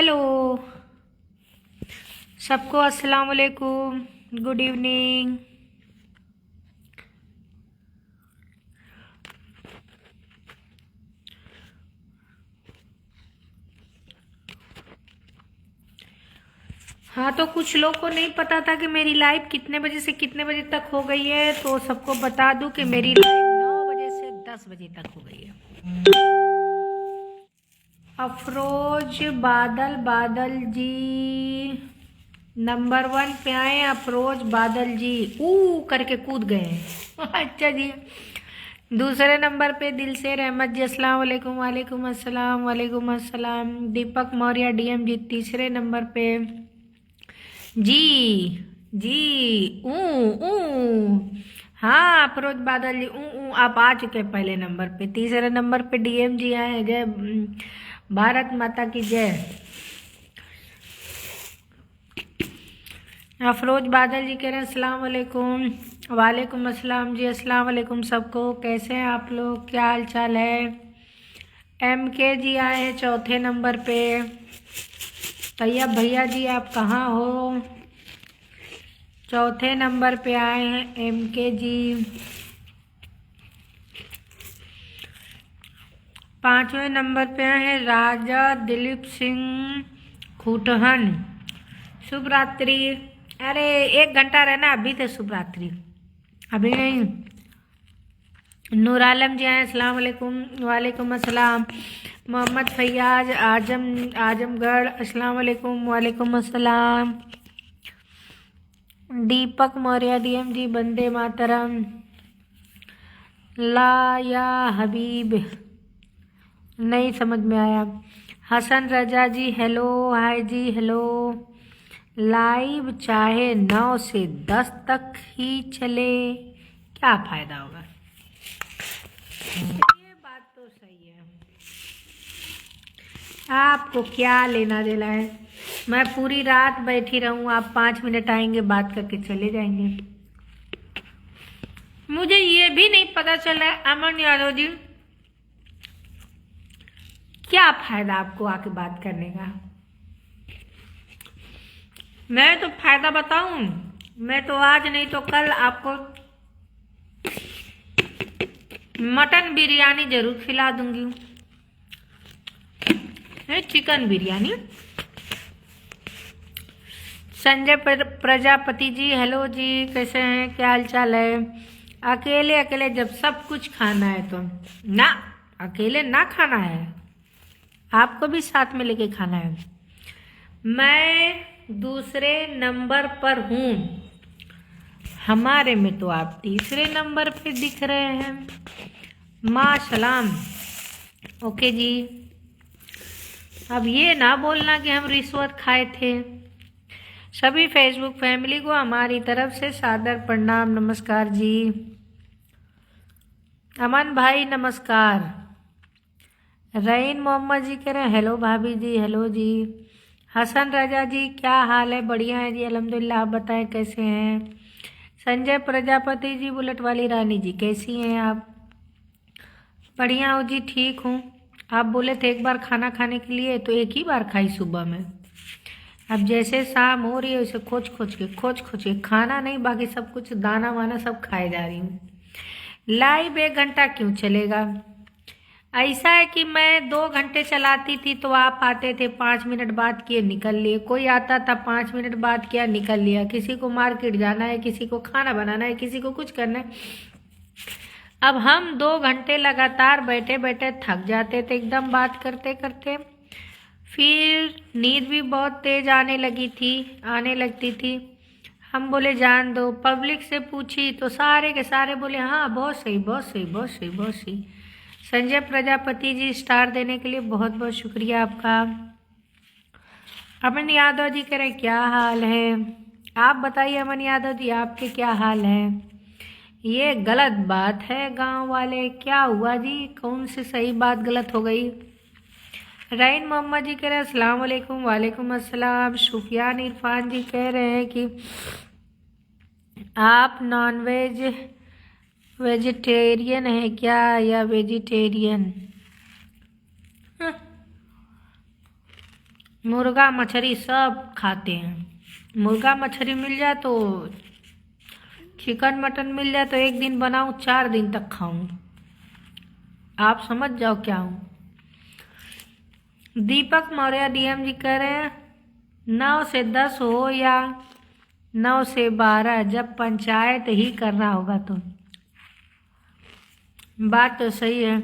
Hello सबको, अस्सलाम वालेकुम, गुड इवनिंग। हाँ, तो कुछ लोग को नहीं पता था कि मेरी लाइव कितने बजे से कितने बजे तक हो गई है, तो सबको बता दूं कि मेरी लाइव 9 बजे से 10 बजे तक हो गई है। अफरोज बादल बादल जी नंबर 1 पे आए। अफरोज बादल जी करके कूद गए हैं। अच्छा जी। दूसरे नंबर पे दिलसेर अहमद जी, अस्सलाम वालेकुम। वालेकुम अस्सलाम, वालेकुम अस्सलाम। दीपक मौर्य डीएम जी तीसरे नंबर पे। जी जी हाँ अफरोज बादल जी आप आ चुके हैं पहले नंबर पे। तीसरे नंबर पे डीएम जी आए। जय भारत माता की जय। अफरोज बादल जी कह रहे हैं अस्सलाम वालेकुम। वालेकुम अस्सलाम जी, अस्सलाम वालेकुम सबको। कैसे हैं आप लोग, क्या हाल चाल है। एम के जी आए हैं चौथे नंबर पे। तैयब भैया जी आप कहाँ हो। चौथे नंबर पे आए हैं एम के जी। पांचवें नंबर पे आए हैं राजा दिलीप सिंह खूटहन। शुभ रात्रि। अरे 1 घंटा रहना, अभी तो शुभ रात्रि, अभी नहीं। नूर आलम जी आए, अस्सलाम वालेकुम। वालेकुम अस्सलाम। मोहम्मद फैयाज आजमगढ़, अस्सलाम वालेकुम। वालेकुम अस्सलाम। दीपक मौर्य डीएम जी, वंदे मातरम। ला या हबीब, नहीं समझ में आया। हसन रजा जी हेलो, हाय जी हेलो। लाइव चाहे 9 से 10 तक ही चले, क्या फायदा होगा। ये बात तो सही है, आपको क्या लेना देना है। मैं पूरी रात बैठी रहूं, आप 5 मिनट आएंगे बात करके चले जाएंगे। मुझे ये भी नहीं पता चला अमन यादव जी, क्या फायदा आपको आके बात करने का। मैं तो फायदा बताऊं, मैं तो आज नहीं तो कल आपको मटन बिरयानी जरूर खिला दूंगी। चिकन बिरयानी। संजय प्रजापति जी हेलो जी, कैसे हैं, क्या हाल चाल है। अकेले अकेले जब सब कुछ खाना है तो ना, अकेले ना खाना है, आपको भी साथ में लेके खाना है। मैं दूसरे नंबर पर हूँ, हमारे में तो आप तीसरे नंबर पे दिख रहे हैं। माँ सलाम। ओके जी। अब ये ना बोलना कि हम रिश्वत खाए थे। सभी फेसबुक फैमिली को हमारी तरफ से सादर प्रणाम, नमस्कार जी। अमन भाई नमस्कार। रईन मोहम्मद जी कह रहे हैं हेलो भाभी जी, हेलो जी। हसन राजा जी क्या हाल है, बढ़िया है जी अल्हम्दुलिल्लाह, आप बताएं कैसे हैं। संजय प्रजापति जी, बुलेट वाली रानी जी कैसी हैं आप। बढ़िया हूँ जी, ठीक हूँ। आप बोले थे एक बार खाना खाने के लिए, तो एक ही बार खाई सुबह में। अब जैसे शाम हो रही है उसे खोज खोज के खाना नहीं, बाकी सब कुछ दाना वाना सब खाए जा रही हूँ। लाइव 1 घंटा क्यों चलेगा। ऐसा है कि मैं 2 घंटे चलाती थी तो आप आते थे, 5 मिनट बात किए निकल लिए। कोई आता था 5 मिनट बात किया निकल लिया। किसी को मार्केट जाना है, किसी को खाना बनाना है, किसी को कुछ करना है। अब हम 2 घंटे लगातार बैठे बैठे थक जाते थे एकदम बात करते करते। फिर नींद भी बहुत तेज आने लगती थी। हम बोले जान दो, पब्लिक से पूछी तो सारे के सारे बोले हाँ बहुत सही बहुत सही बहुत सही बहुत सही। संजय प्रजापति जी स्टार देने के लिए बहुत बहुत शुक्रिया आपका। अमन यादव जी कह रहे क्या हाल है। आप बताइए अमन यादव जी आपके क्या हाल है। ये गलत बात है गांव वाले, क्या हुआ जी, कौन सी सही बात गलत हो गई। रईन मोहम्मद जी कह रहे हैं अस्सलाम वालेकुम। वालेकुम अस्सलाम। सुफियान इरफान जी कह रहे हैं कि आप नॉनवेज वेजिटेरियन है क्या या वेजिटेरियन। मुर्गा मछली सब खाते हैं। मुर्गा मछली मिल जाए तो, चिकन मटन मिल जाए तो एक दिन बनाऊं 4 दिन तक खाऊं। आप समझ जाओ क्या हूँ। दीपक मौर्य डीएम जी कह रहे हैं 9 से 10 हो या 9 से 12, जब पंचायत ही करना होगा तो। बात तो सही है।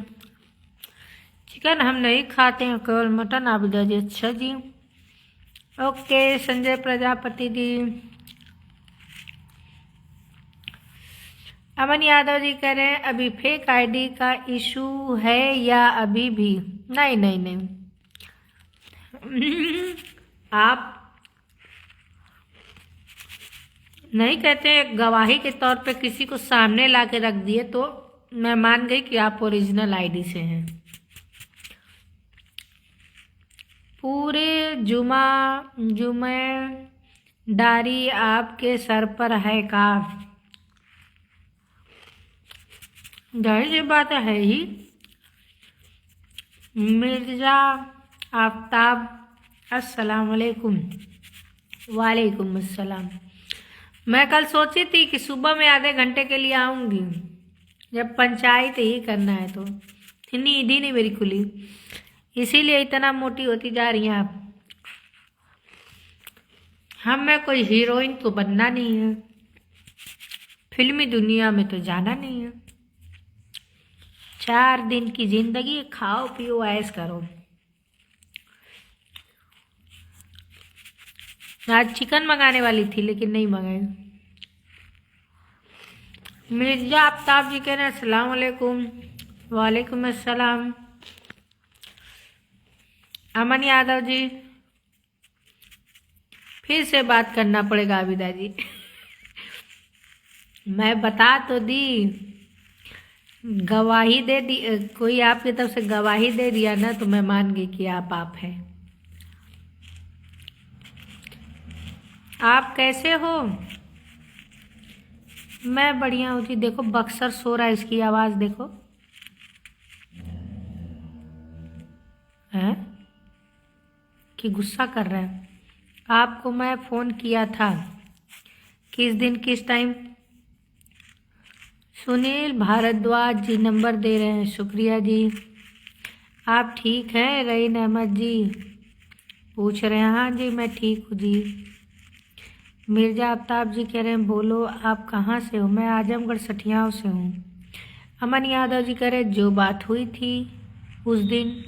चिकन हम नहीं खाते हैं, केवल मटन आप जी। अच्छा जी, ओके। संजय प्रजापति जी, अमन यादव जी कह रहे हैं अभी फेक आईडी का इशू है या अभी भी? नहीं नहीं नहीं आप नहीं कहते, गवाही के तौर पे किसी को सामने ला के रख दिए तो मैं मान गई कि आप ओरिजिनल आईडी से हैं। पूरे जुम्मेदारी आपके सर पर है का? जाहिर सी बात है ही। मिर्जा आफ्ताब, अस्सलाम वालेकुम। वालेकुम अस्सलाम। मैं कल सोची थी कि सुबह में आधे घंटे के लिए आऊँगी, जब पंचायत ही करना है तो नींद ही नहीं मेरी खुली, इसीलिए इतना मोटी होती जा रही हैं आप। हम में कोई हीरोइन तो बनना नहीं है, फिल्मी दुनिया में तो जाना नहीं है। 4 दिन की जिंदगी, खाओ पियो ऐश करो। आज चिकन मंगाने वाली थी लेकिन नहीं मंगाई। मिर्जा आफ्ताब जी कह रहे हैं अस्सलाम वालेकुम। वालेकुम अस्सलाम। अमन यादव जी, फिर से बात करना पड़ेगा आबिदा जी। मैं बता तो दी, गवाही दे दी, कोई आपकी तरफ से गवाही दे दिया ना तो मैं मान गई कि आप हैं। आप कैसे हो? मैं बढ़िया हूँ जी। देखो बक्सर सो रहा है, इसकी आवाज़ देखो। हैं कि गुस्सा कर रहा है। आपको मैं फ़ोन किया था, किस दिन किस टाइम? सुनील भारद्वाज जी नंबर दे रहे हैं, शुक्रिया जी। आप ठीक हैं? रईन अहमद जी पूछ रहे हैं। हाँ जी मैं ठीक हूँ जी। मिर्जा आफ्ताब जी कह रहे हैं बोलो आप कहाँ से हो? मैं आजमगढ़ सठियाव से हूँ। अमन यादव जी कह रहे हैं जो बात हुई थी उस दिन,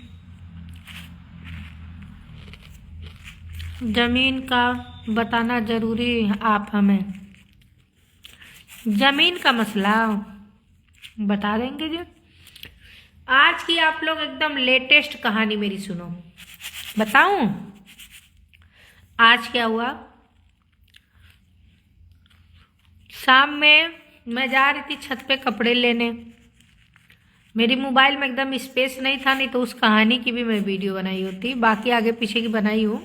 ज़मीन का बताना ज़रूरी है आप हमें। ज़मीन का मसला बता देंगे जी। आज की आप लोग एकदम लेटेस्ट कहानी मेरी सुनो। बताऊं आज क्या हुआ? शाम में मैं जा रही थी छत पे कपड़े लेने। मेरी मोबाइल में एकदम स्पेस नहीं था, नहीं तो उस कहानी की भी मैं वीडियो बनाई होती, बाकी आगे पीछे की बनाई हूँ।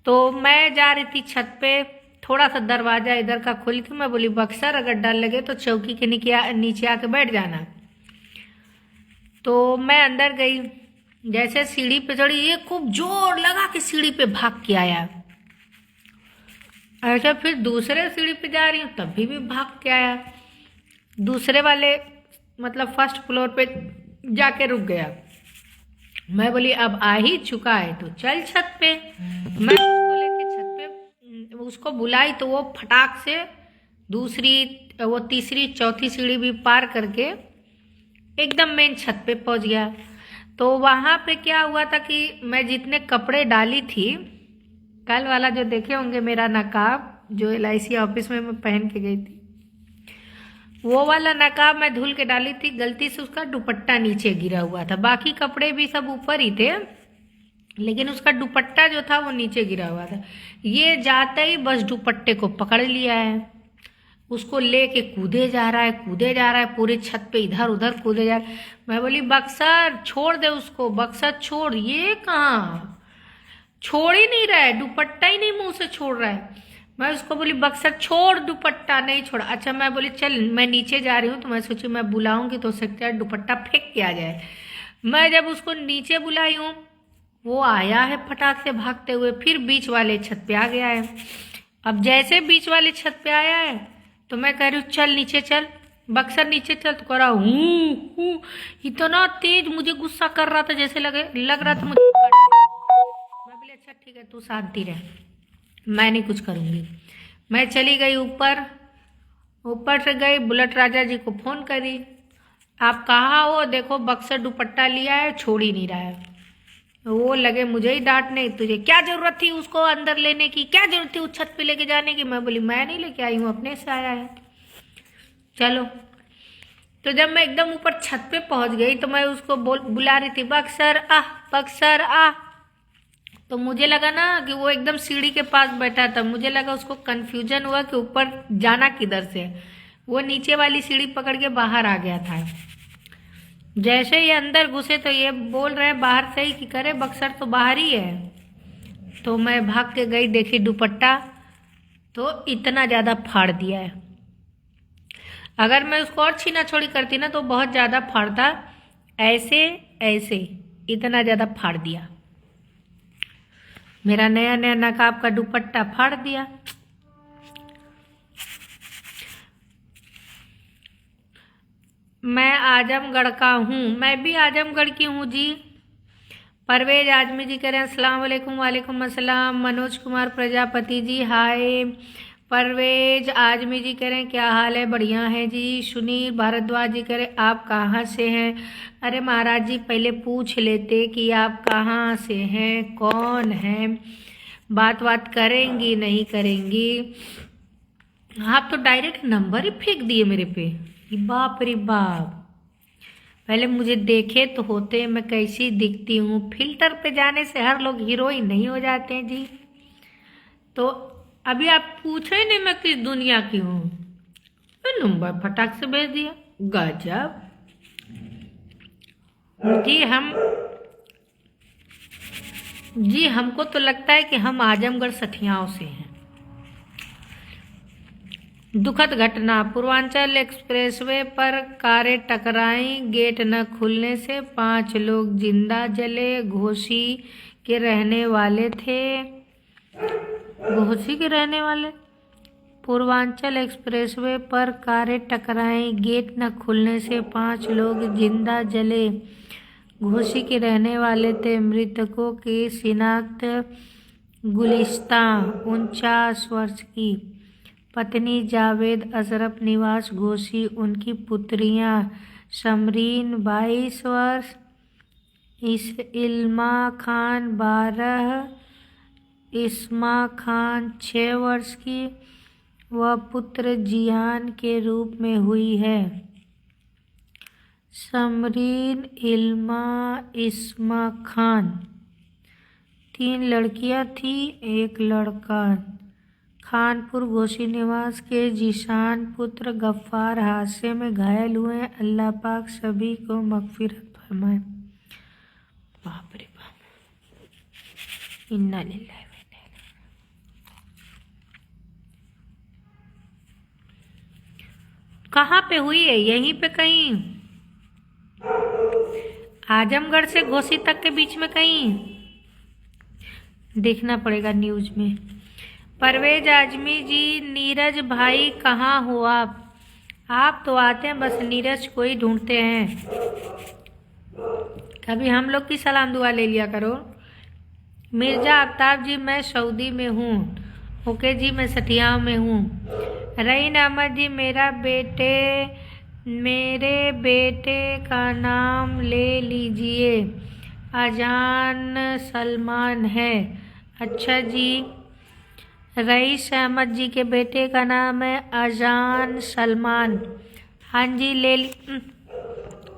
तो मैं जा रही थी छत पे, थोड़ा सा दरवाज़ा इधर का खोली थी। मैं बोली बक्सर अगर डर लगे तो चौकी के नीचे आके बैठ जाना। तो मैं अंदर गई, जैसे सीढ़ी पे चढ़ी, ये खूब जोर लगा के सीढ़ी पे भाग के आया। अच्छा फिर दूसरे सीढ़ी पे जा रही हूँ तब भी भाग के आया। दूसरे वाले मतलब फर्स्ट फ्लोर पे जाके रुक गया। मैं बोली अब आ ही चुका है तो चल छत पे। मैं उसको लेके छत पे उसको बुलाई तो वो फटाक से वो तीसरी चौथी सीढ़ी भी पार करके एकदम मेन छत पे पहुंच गया। तो वहाँ पे क्या हुआ था कि मैं जितने कपड़े डाली थी, कल वाला जो देखे होंगे मेरा नकाब जो LIC ऑफिस में मैं पहन के गई थी, वो वाला नकाब मैं धुल के डाली थी, गलती से उसका दुपट्टा नीचे गिरा हुआ था। बाकी कपड़े भी सब ऊपर ही थे, लेकिन उसका दुपट्टा जो था वो नीचे गिरा हुआ था। ये जाते ही बस दुपट्टे को पकड़ लिया है, उसको लेके कूदे जा रहा है पूरे छत पे, इधर उधर कूदे जा रहा है। मैं बोली बक्सर छोड़ दे उसको, बक्सर छोड़। ये कहाँ छोड़ ही नहीं रहा है, दुपट्टा ही नहीं मुंह से छोड़ रहा है। मैं उसको बोली बक्सर छोड़, दुपट्टा नहीं छोड़ा। अच्छा मैं बोली चल मैं नीचे जा रही हूँ, तो मैं सोची मैं बुलाऊंगी तो सकता है दुपट्टा फेंक के आ जाए। मैं जब उसको नीचे बुलाई हूँ वो आया है फटाक से भागते हुए, फिर बीच वाले छत पे आ गया है। अब जैसे बीच वाले छत पे आया है तो मैं कह रही हूँ चल नीचे चल, बक्सर नीचे चल, तो कह रहा हूँ। इतना तेज मुझे गुस्सा कर रहा था, जैसे लग रहा था मुझे काट देगा। मैं बोली अच्छा ठीक है, तू शांति रह, मैं नहीं कुछ करूँगी। मैं चली गई ऊपर से गई, बुलेट राजा जी को फ़ोन करी, आप कहाँ हो, देखो बक्सर दुपट्टा लिया है, छोड़ ही नहीं रहा है। वो लगे मुझे ही डांटने, तुझे क्या जरूरत थी उसको अंदर लेने की, क्या जरूरत थी उस छत पे लेके जाने की। मैं बोली मैं नहीं लेके आई हूँ, अपने से आया है, चलो। तो जब मैं एकदम ऊपर छत पे पहुंच गई तो मैं उसको बुला रही थी, बक्सर आ, बक्सर आ। तो मुझे लगा ना कि वो एकदम सीढ़ी के पास बैठा था, मुझे लगा उसको कंफ्यूजन हुआ कि ऊपर जाना किधर से। वो नीचे वाली सीढ़ी पकड़ के बाहर आ गया था। जैसे ही अंदर घुसे तो ये बोल रहे बाहर से ही कि करे बक्सर तो बाहर ही है। तो मैं भाग के गई, देखी दुपट्टा तो इतना ज़्यादा फाड़ दिया है। अगर मैं उसको और छीना छोड़ी करती ना तो बहुत ज़्यादा फाड़ता, ऐसे ऐसे इतना ज़्यादा फाड़ दिया। मेरा नया नया नकाब का दुपट्टा फाड़ दिया। मैं आजमगढ़ का हूँ, मैं भी आजमगढ़ की हूँ जी। परवेज आजमी जी कह रहे हैं अस्सलाम वालेकुम। वालेकुम अस्सलाम। मनोज कुमार प्रजापति जी हाय। परवेज आजमी जी कह रहे हैं क्या हाल है, बढ़िया है जी। सुनील भारद्वाज जी कह रहे आप कहाँ से हैं। अरे महाराज जी पहले पूछ लेते कि आप कहाँ से हैं, कौन हैं, बात करेंगी नहीं करेंगी। आप तो डायरेक्ट नंबर ही फेंक दिए मेरे पे, बाप रे बाप। पहले मुझे देखे तो होते मैं कैसी दिखती हूँ। फिल्टर पे जाने से हर लोग हीरोइन नहीं हो जाते हैं जी। तो अभी आप पूछे ही नहीं मैं किस दुनिया की हूँ, नंबर फटाक से भेज दिया, गजब जी। हमको तो लगता है कि हम आजमगढ़ सठियाओं से हैं। दुखद घटना, पूर्वांचल एक्सप्रेसवे पर कारें टकराई, गेट न खुलने से 5 लोग जिंदा जले। घोसी के रहने वाले थे। घोसी के रहने वाले। पूर्वांचल एक्सप्रेसवे पर कारें टकराई, गेट न खुलने से 5 लोग जिंदा जले। घोसी के रहने वाले थे। मृतकों की शिनाख्त गुलिस्ता 49 वर्ष की पत्नी जावेद अशरफ निवास घोसी, उनकी पुत्रियां समरीन 22 वर्ष, इल्मा खान 12, इस्मा खान 6 वर्ष की व पुत्र जियान के रूप में हुई है। समरीन, इल्मा, इस्मा खान 3 लड़कियां थी, 1 लड़का। खानपुर घोसी निवास के जीशान पुत्र गफ्फार हादसे में घायल हुए। अल्लाह पाक सभी को मगफिरत फरमाए। बाप रे बाप, इन्ना लिल्लाहि व इन्ना इलैहि राजिऊन। कहाँ पे हुई है, यहीं पे कहीं आजमगढ़ से घोसी तक के बीच में कहीं, देखना पड़ेगा न्यूज में। परवेज आजमी जी, नीरज भाई कहाँ हो आप तो आते हैं बस नीरज को ही ढूंढते हैं। कभी हम लोग की सलाम दुआ ले लिया करो। मिर्जा आफ्ताब जी, मैं सऊदी में हूँ। ओके जी, मैं सठिया में हूँ। रईन अहमद जी, मेरे बेटे का नाम ले लीजिए, अजान सलमान है। अच्छा जी। रईस अहमद जी के बेटे का नाम है अजान सलमान। हाँ जी,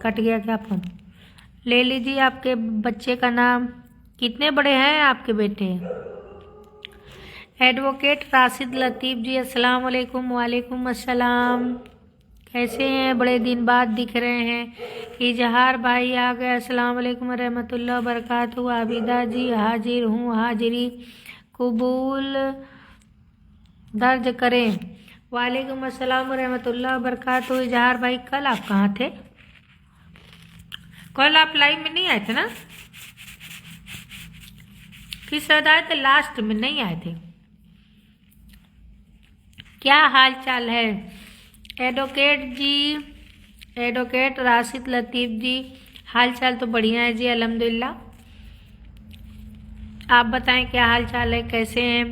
कट गया क्या फोन। ले लीजिए आपके बच्चे का नाम। कितने बड़े हैं आपके बेटे। एडवोकेट राशिद लतीफ़ जी, अस्सलाम वालेकुम। वालेकुम अस्सलाम। कैसे हैं, बड़े दिन बाद दिख रहे हैं। इजहार भाई आ गए, अस्सलाम वालेकुम रहमतुल्लाह बरकातहू। आबिदा जी, हाजिर हूँ, हाजिरी कबूल दर्ज करें। वालेकुम अस्सलाम रहमतुल्लाह बरकातहू। इजहार भाई, कल आप कहाँ थे, कल आप लाइव में नहीं आए थे ना। किस साथ आए थे? लास्ट में नहीं आए थे। क्या हाल चाल है एडवोकेट जी, एडवोकेट राशिद लतीफ़ जी? हाल चाल तो बढ़िया है जी, अल्हम्दुलिल्लाह। आप बताएं क्या हाल चाल है, कैसे हैं?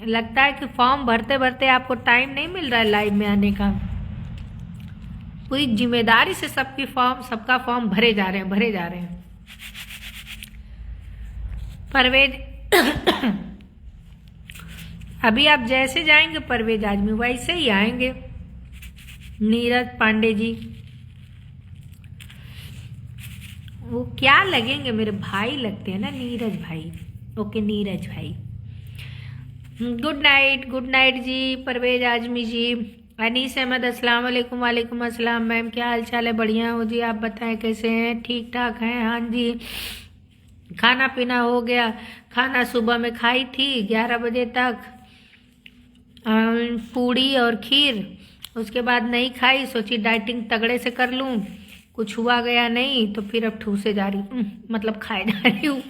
लगता है कि फॉर्म भरते भरते आपको टाइम नहीं मिल रहा है लाइव में आने का। पूरी जिम्मेदारी से सबका फॉर्म भरे जा रहे हैं, भरे जा रहे हैं। परवेज अभी आप जैसे जाएंगे परवेज आजमी वैसे ही आएंगे। नीरज पांडे जी, वो क्या लगेंगे, मेरे भाई लगते हैं ना, नीरज भाई। ओके नीरज भाई, गुड नाइट जी परवेज आजमी जी। अनीस अहमद अस्सलाम वालेकुम। वालेकुम अस्सलाम मैम, क्या हाल चाल है? बढ़िया हो जी, आप बताएं कैसे हैं? ठीक ठाक हैं? हाँ जी। खाना पीना हो गया? खाना सुबह में खाई थी 11 बजे तक, पूड़ी और खीर। उसके बाद नहीं खाई, सोची डाइटिंग तगड़े से कर लूँ, कुछ हुआ गया नहीं तो फिर अब ठूसे जा रही हूँ, मतलब खाए जा रही हूँ।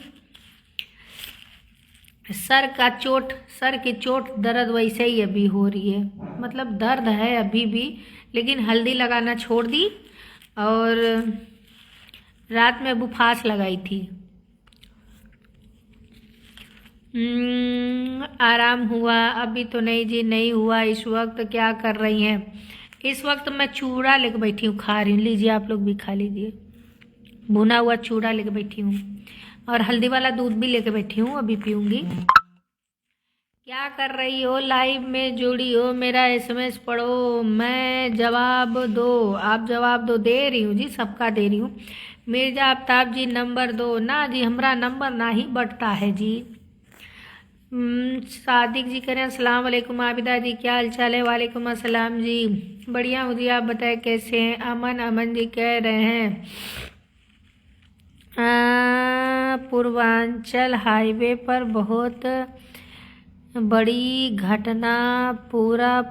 सर की चोट दर्द वैसे ही अभी हो रही है, मतलब दर्द है अभी भी, लेकिन हल्दी लगाना छोड़ दी और रात में बुफास लगाई थी। आराम हुआ? अभी तो नहीं जी, नहीं हुआ। इस वक्त क्या कर रही हैं? इस वक्त मैं चूड़ा लेके बैठी हूँ, खा रही हूँ। लीजिए आप लोग भी खा लीजिए। भुना हुआ चूड़ा लेके बैठी हूँ और हल्दी वाला दूध भी लेके बैठी हूँ, अभी पीऊंगी। क्या कर रही हो? लाइव में जुड़ी हो? मेरा एसएमएस पढ़ो, मैं जवाब दो। आप जवाब दो। दे रही हूँ जी, सबका दे रही हूँ। मिर्जा आफ्ताब जी नंबर दो ना जी, हमारा नंबर ना ही बटता है जी। सादिक जी करें अस्सलाम वालेकुम। आबिदा जी क्या हाल चाल है? वालेकुम अस्सलाम जी, बढ़िया हूँ जी, आप बताएं कैसे हैं? अमन जी कह रहे हैं पूर्वांचल हाईवे पर बहुत बड़ी घटना, पूरा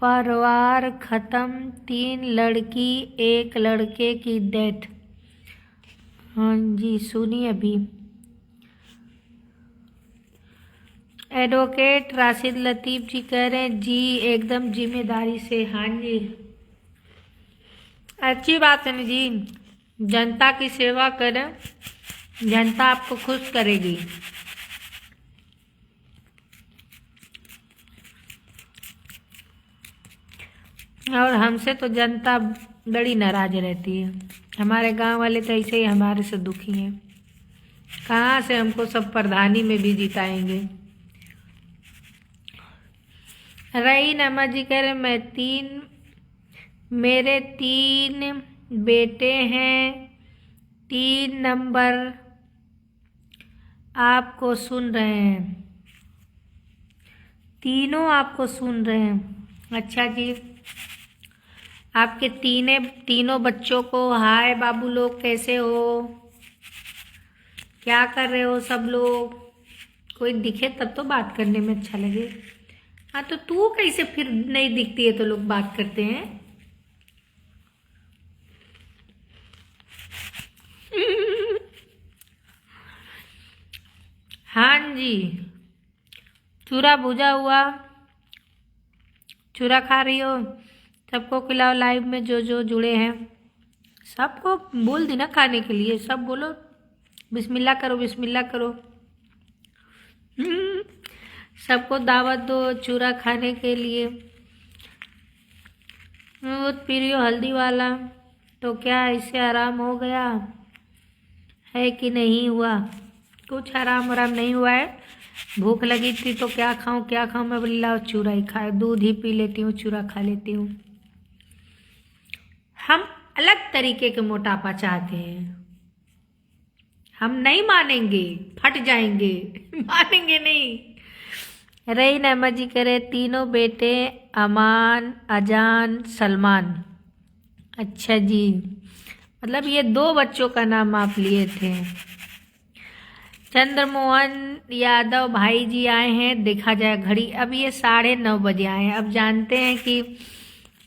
परिवार खत्म, 3 लड़की 1 लड़के की डेथ। हाँ जी सुनिए अभी। एडवोकेट राशिद लतीफ़ जी कह रहे हैं जी एकदम जिम्मेदारी से। हाँ जी अच्छी बात है ना जी, जनता की सेवा करें, जनता आपको खुश करेगी। और हमसे तो जनता बड़ी नाराज रहती है, हमारे गांव वाले तो ऐसे ही हमारे से दुखी हैं। कहाँ से हमको सब प्रधानी में भी जिताएंगे। रही नमा जी कह रहे मेरे 3 बेटे हैं, 3 नंबर आपको सुन रहे हैं, तीनों आपको सुन रहे हैं। अच्छा जी, आपके तीनों बच्चों को हाय बाबू लोग, कैसे हो? क्या कर रहे हो सब लोग? कोई दिखे तब तो बात करने में अच्छा लगे। हाँ तो तू कैसे फिर नहीं दिखती है तो लोग बात करते हैं। हाँ जी, चूरा भुजा हुआ चूरा खा रही हो? सबको खिलाओ, लाइव में जो जो जुड़े हैं सबको बोल दी ना खाने के लिए, सब बोलो बिस्मिल्लाह करो, बिस्मिल्लाह करो। सबको दावत दो चूरा खाने के लिए। दूध पी रही हो हल्दी वाला, तो क्या इससे आराम हो गया है कि नहीं हुआ? कुछ आराम नहीं हुआ है। भूख लगी थी तो क्या खाऊं, मैं बोली लाओ चूरा ही खा, दूध ही पी लेती हूँ, चूरा खा लेती हूँ। हम अलग तरीके के मोटापा चाहते हैं, हम नहीं मानेंगे, फट जाएंगे। मानेंगे नहीं। रही अहमद जी करे 3 बेटे अमान, अजान, सलमान। अच्छा जी, मतलब ये 2 बच्चों का नाम आप लिए थे। चंद्रमोहन यादव भाई जी आए हैं, देखा जाए घड़ी अब ये 9:30 बजे आए हैं। अब जानते हैं कि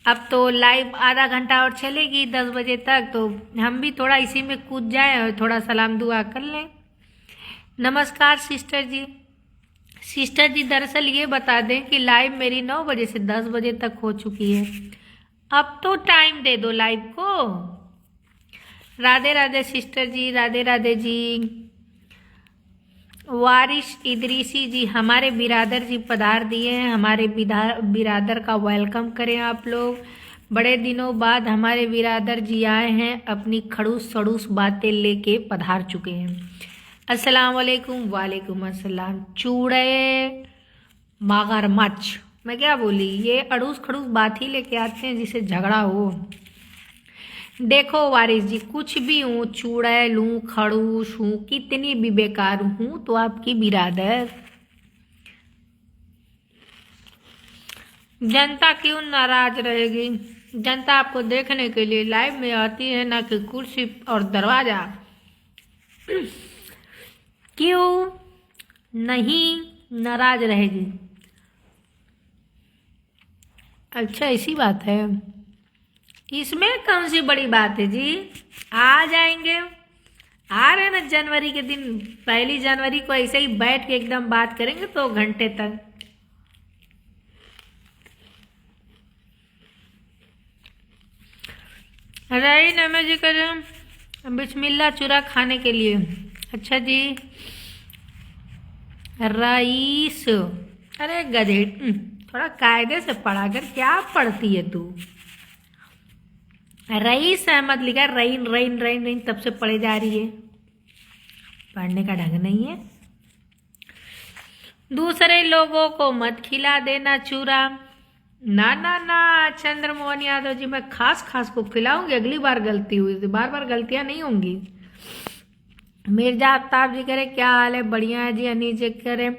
अब तो लाइव आधा घंटा और चलेगी 10 बजे तक, तो हम भी थोड़ा इसी में कूद जाएं और थोड़ा सलाम दुआ कर लें। नमस्कार सिस्टर जी। सिस्टर जी दरअसल ये बता दें कि लाइव मेरी 9 बजे से 10 बजे तक हो चुकी है। अब तो टाइम दे दो लाइव को। राधे राधे सिस्टर जी, राधे राधे जी। वारिश इदरीसी जी हमारे बिरादर जी पधार दिए हैं। हमारे बिरादर का वेलकम करें आप लोग। बड़े दिनों बाद हमारे बिरादर जी आए हैं, अपनी खड़ूस सड़ूस बातें लेके पधार चुके हैं। अस्सलाम वालेकुम। वालेकुम अस्सलाम। चूड़े मगरमच्छ, मैं क्या बोली, ये अड़ूस खड़ूस बात ही लेके आते हैं जिसे झगड़ा हो। देखो वारिस जी, कुछ भी हूँ, चुड़ैल हूँ, खड़ूस हूँ, कितनी भी बेकार हूँ, तो आपकी बिरादर। जनता क्यों नाराज रहेगी? जनता आपको देखने के लिए लाइव में आती है, ना कि कुर्सी और दरवाजा। क्यों नहीं नाराज रहेगी? अच्छा ऐसी बात है, इसमें कौन सी बड़ी बात है जी? आ जाएंगे, आ रहे ना जनवरी के दिन, 1 जनवरी को ऐसे ही बैठ के एकदम बात करेंगे 2 घंटे तक। रही नमे जी करें बिस्मिल्लाह चूरा खाने के लिए। अच्छा जी। रईस, अरे गधे, थोड़ा कायदे से पढ़ा कर, क्या पढ़ती है तू? रईस अहमद लिखा, रईन रईन रईन रईन तब से पढ़े जा रही है, पढ़ने का ढंग नहीं है। दूसरे लोगों को मत खिला देना चूरा। ना ना ना चंद्रमोहन यादव जी, मैं खास खास को खिलाऊंगी। अगली बार गलती हुई थी, बार बार गलतियां नहीं होंगी। मिर्जा आफ्ताब जी करे क्या हाल है? बढ़िया है जी। अनी जी करे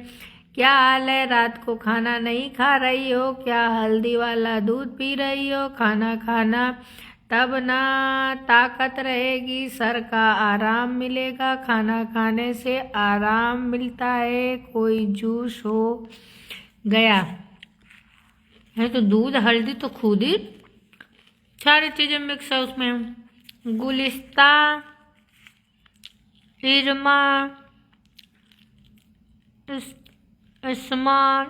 क्या हाल है? रात को खाना नहीं खा रही हो क्या? हल्दी वाला दूध पी रही हो? खाना खाना, तब ना ताकत रहेगी, सर का आराम मिलेगा। खाना खाने से आराम मिलता है। कोई जूस हो गया है तो दूध हल्दी तो खुद ही सारी चीजें मिक्स है उसमें। गुलिस्ता, इरमा, इस्मा,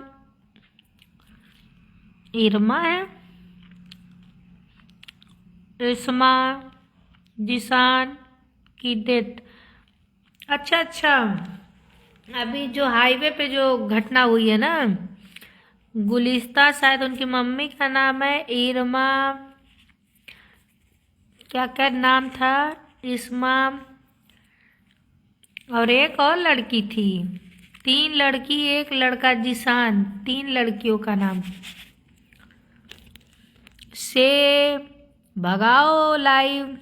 इरमा है, इस्मा, जिसान की डेथ। अच्छा अच्छा, अभी जो हाईवे पे जो घटना हुई है ना, गुलिस्ता शायद उनकी मम्मी का नाम है, इरमा क्या क्या नाम था, इस्मा, और एक और लड़की थी। 3 लड़की 1 लड़का, जिसान, 3 लड़कियों का नाम। से भगाओ लाइव।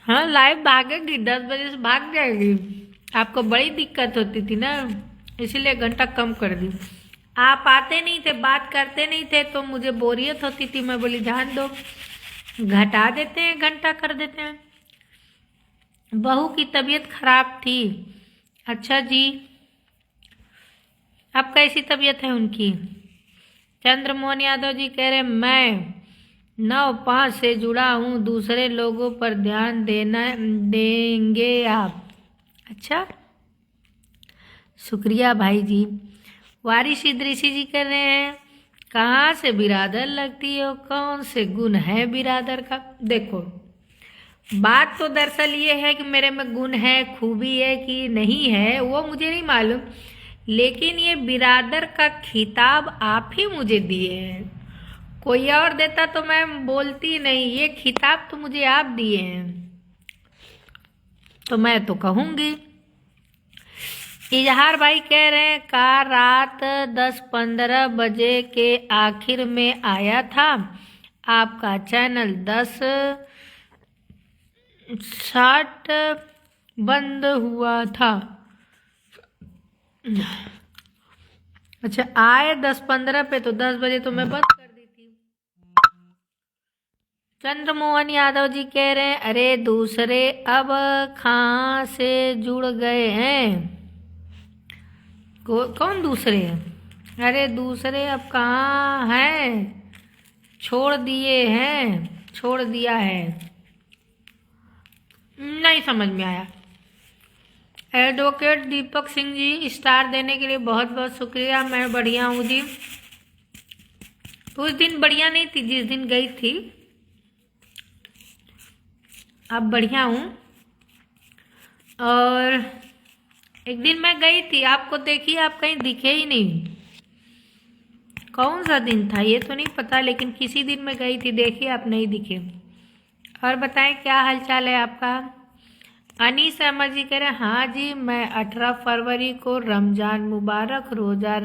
हाँ लाइव भागेगी, 10 बजे से भाग जाएगी। आपको बड़ी दिक्कत होती थी ना, इसीलिए घंटा कम कर दी। आप आते नहीं थे, बात करते नहीं थे, तो मुझे बोरियत होती थी। मैं बोली ध्यान दो, घटा देते हैं, घंटा कर देते हैं। बहू की तबीयत खराब थी। अच्छा जी, अब कैसी तबीयत है उनकी? चंद्रमोहन यादव जी कह रहे मैं 9-5 से जुड़ा हूँ, दूसरे लोगों पर ध्यान देंगे आप। अच्छा शुक्रिया भाई जी। वारिश इदरीसी जी कर रहे हैं कहाँ से बिरादर लगती हो, कौन से गुण है बिरादर का? देखो बात तो दरअसल ये है कि मेरे में गुण है, खूबी है कि नहीं है वो मुझे नहीं मालूम, लेकिन ये बिरादर का खिताब आप ही मुझे दिए हैं। कोई और देता तो मैं बोलती नहीं, ये खिताब तो मुझे आप दिए हैं, तो मैं तो कहूँगी। इजहार भाई कह रहे हैं का रात 10-15 बजे के आखिर में आया था आपका चैनल, 10:60 बंद हुआ था। अच्छा आए 10-15 पे, तो 10 बजे तो मैं बंद कर दी थी। चंद्रमोहन यादव जी कह रहे हैं अरे दूसरे अब कहाँ से जुड़ गए हैं? कौन दूसरे? अरे दूसरे अब कहाँ हैं, छोड़ दिए हैं, छोड़ दिया है। नहीं समझ में आया। एडवोकेट दीपक सिंह जी, स्टार देने के लिए बहुत बहुत शुक्रिया। मैं बढ़िया हूँ जी। उस दिन बढ़िया नहीं थी जिस दिन गई थी, अब बढ़िया हूँ। और एक दिन मैं गई थी, आपको देखी, आप कहीं दिखे ही नहीं। कौन सा दिन था ये तो नहीं पता, लेकिन किसी दिन मैं गई थी, देखिए आप नहीं दिखे। और बताएं क्या हालचाल है आपका। अनीस अहमद जी कह रहे हैं हाँ जी, मैं 18 फरवरी को रमजान मुबारक रोज़ा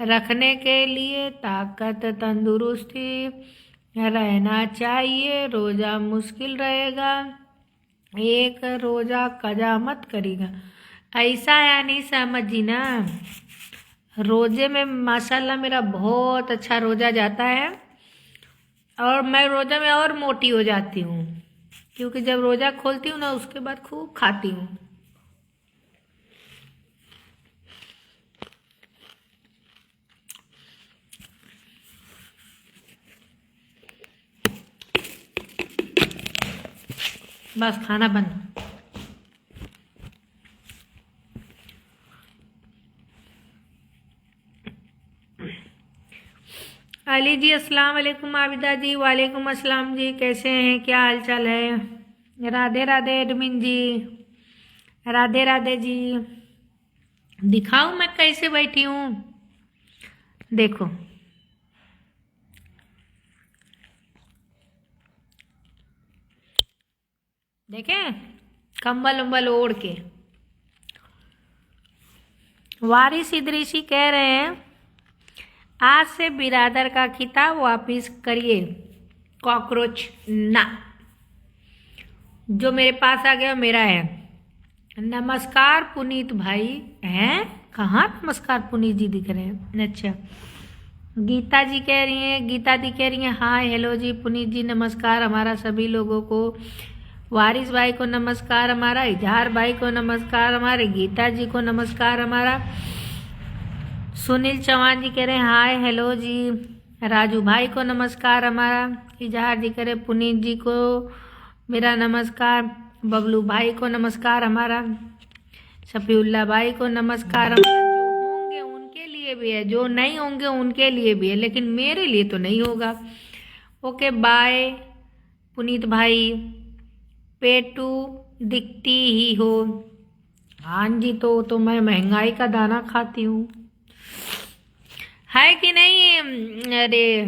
रखने के लिए ताकत तंदुरुस्ती रहना चाहिए। रोज़ा मुश्किल रहेगा, एक रोज़ा कजा मत करेगा। ऐसा है अनीस अहमद जी ना, रोज़े में माशाल्लाह मेरा बहुत अच्छा रोज़ा जाता है। और मैं रोज़ा में और मोटी हो जाती हूँ, क्योंकि जब रोज़ा खोलती हूँ ना उसके बाद खूब खाती हूँ। बस खाना बंद। अली जी अस्सलाम वालेकुम। आबिदा जी वालेकुम अस्सलाम जी, कैसे हैं, क्या हाल चाल है। राधे राधे एडमिन जी, राधे राधे जी। दिखाऊं मैं कैसे बैठी हूँ, देखो। देखें, कंबल उम्बल ओढ़ के। वारिस इदरीसी कह रहे हैं आज से बिरादर का खिताब वापिस करिए, कॉकरोच ना। जो मेरे पास आ गया मेरा है। नमस्कार पुनीत भाई हैं, कहाँ नमस्कार पुनीत जी दिख रहे हैं। अच्छा, गीता जी कह रही हैं, गीता दी कह रही हैं हाय हेलो जी पुनीत जी नमस्कार हमारा सभी लोगों को। वारिस भाई को नमस्कार हमारा, इजहार भाई को नमस्कार हमारे, गीता जी को नमस्कार हमारा। सुनील चौहान जी कह रहे हैं हाय हेलो जी। राजू भाई को नमस्कार हमारा। इजहार जी कह रहे पुनीत जी को मेरा नमस्कार। बबलू भाई को नमस्कार हमारा। शफीउल्ला भाई को नमस्कार हमारा। जो होंगे उनके लिए भी है, जो नहीं होंगे उनके लिए भी है, लेकिन मेरे लिए तो नहीं होगा। ओके बाय पुनीत भाई। पेटू दिखती ही हो। हाँ जी, तो मैं महंगाई का दाना खाती हूँ, है कि नहीं। अरे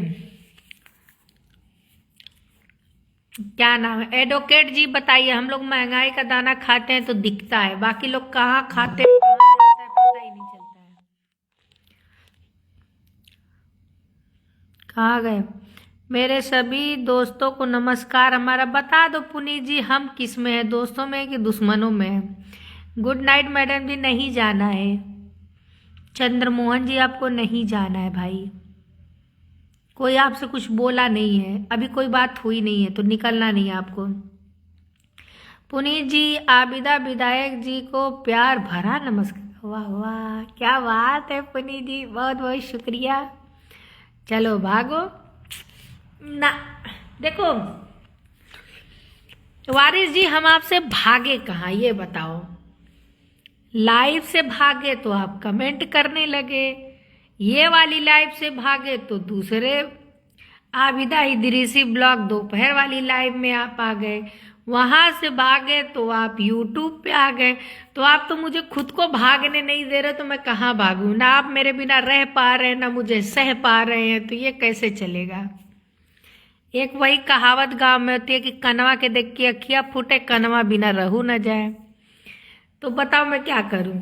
क्या नाम है, एडवोकेट जी बताइए। हम लोग महंगाई का दाना खाते हैं तो दिखता है, बाकी लोग कहाँ खाते हैं कहाँ जाता है पता ही नहीं चलता है। कहाँ गए मेरे सभी दोस्तों को नमस्कार हमारा। बता दो पुनीत जी हम किस में है, दोस्तों में कि दुश्मनों में है। गुड नाइट मैडम जी, नहीं जाना है। चंद्रमोहन जी आपको नहीं जाना है भाई, कोई आपसे कुछ बोला नहीं है, अभी कोई बात हुई नहीं है तो निकलना नहीं है आपको। पुनीत जी आबिदा विधायक जी को प्यार भरा नमस्कार। वाह वाह क्या बात है पुनीत जी, बहुत बहुत शुक्रिया। चलो भागो ना। देखो वारिस जी, हम आपसे भागे कहाँ ये बताओ। लाइव से भागे तो आप कमेंट करने लगे, ये वाली लाइव से भागे तो दूसरे आबिदा इदरीसी ब्लॉग दोपहर वाली लाइव में आप आ गए, वहां से भागे तो आप यूट्यूब पे आ गए। तो आप तो मुझे खुद को भागने नहीं दे रहे, तो मैं कहाँ भागूं। ना आप मेरे बिना रह पा रहे हैं, ना मुझे सह पा रहे हैं, तो ये कैसे चलेगा। एक वही कहावत गांव में होती है कि कनवा के देख के अखिया फूटे, कनवा बिना रहू न जाए। तो बताओ मैं क्या करूं।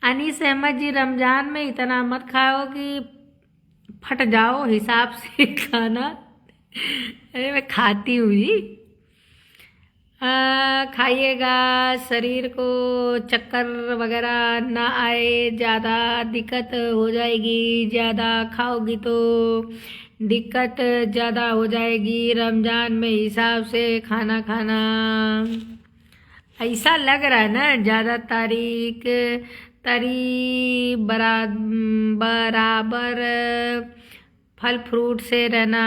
अनीस अहमद जी रमजान में इतना मत खाओ कि फट जाओ, हिसाब से खाना। अरे मैं खाती हूँ जी। खाइएगा, शरीर को चक्कर वगैरह ना आए, ज़्यादा दिक्कत हो जाएगी। ज़्यादा खाओगी तो दिक्कत ज़्यादा हो जाएगी। रमज़ान में हिसाब से खाना खाना। ऐसा लग रहा है ना ज़्यादा तारीख तरी बराबर फल फ्रूट से रहना।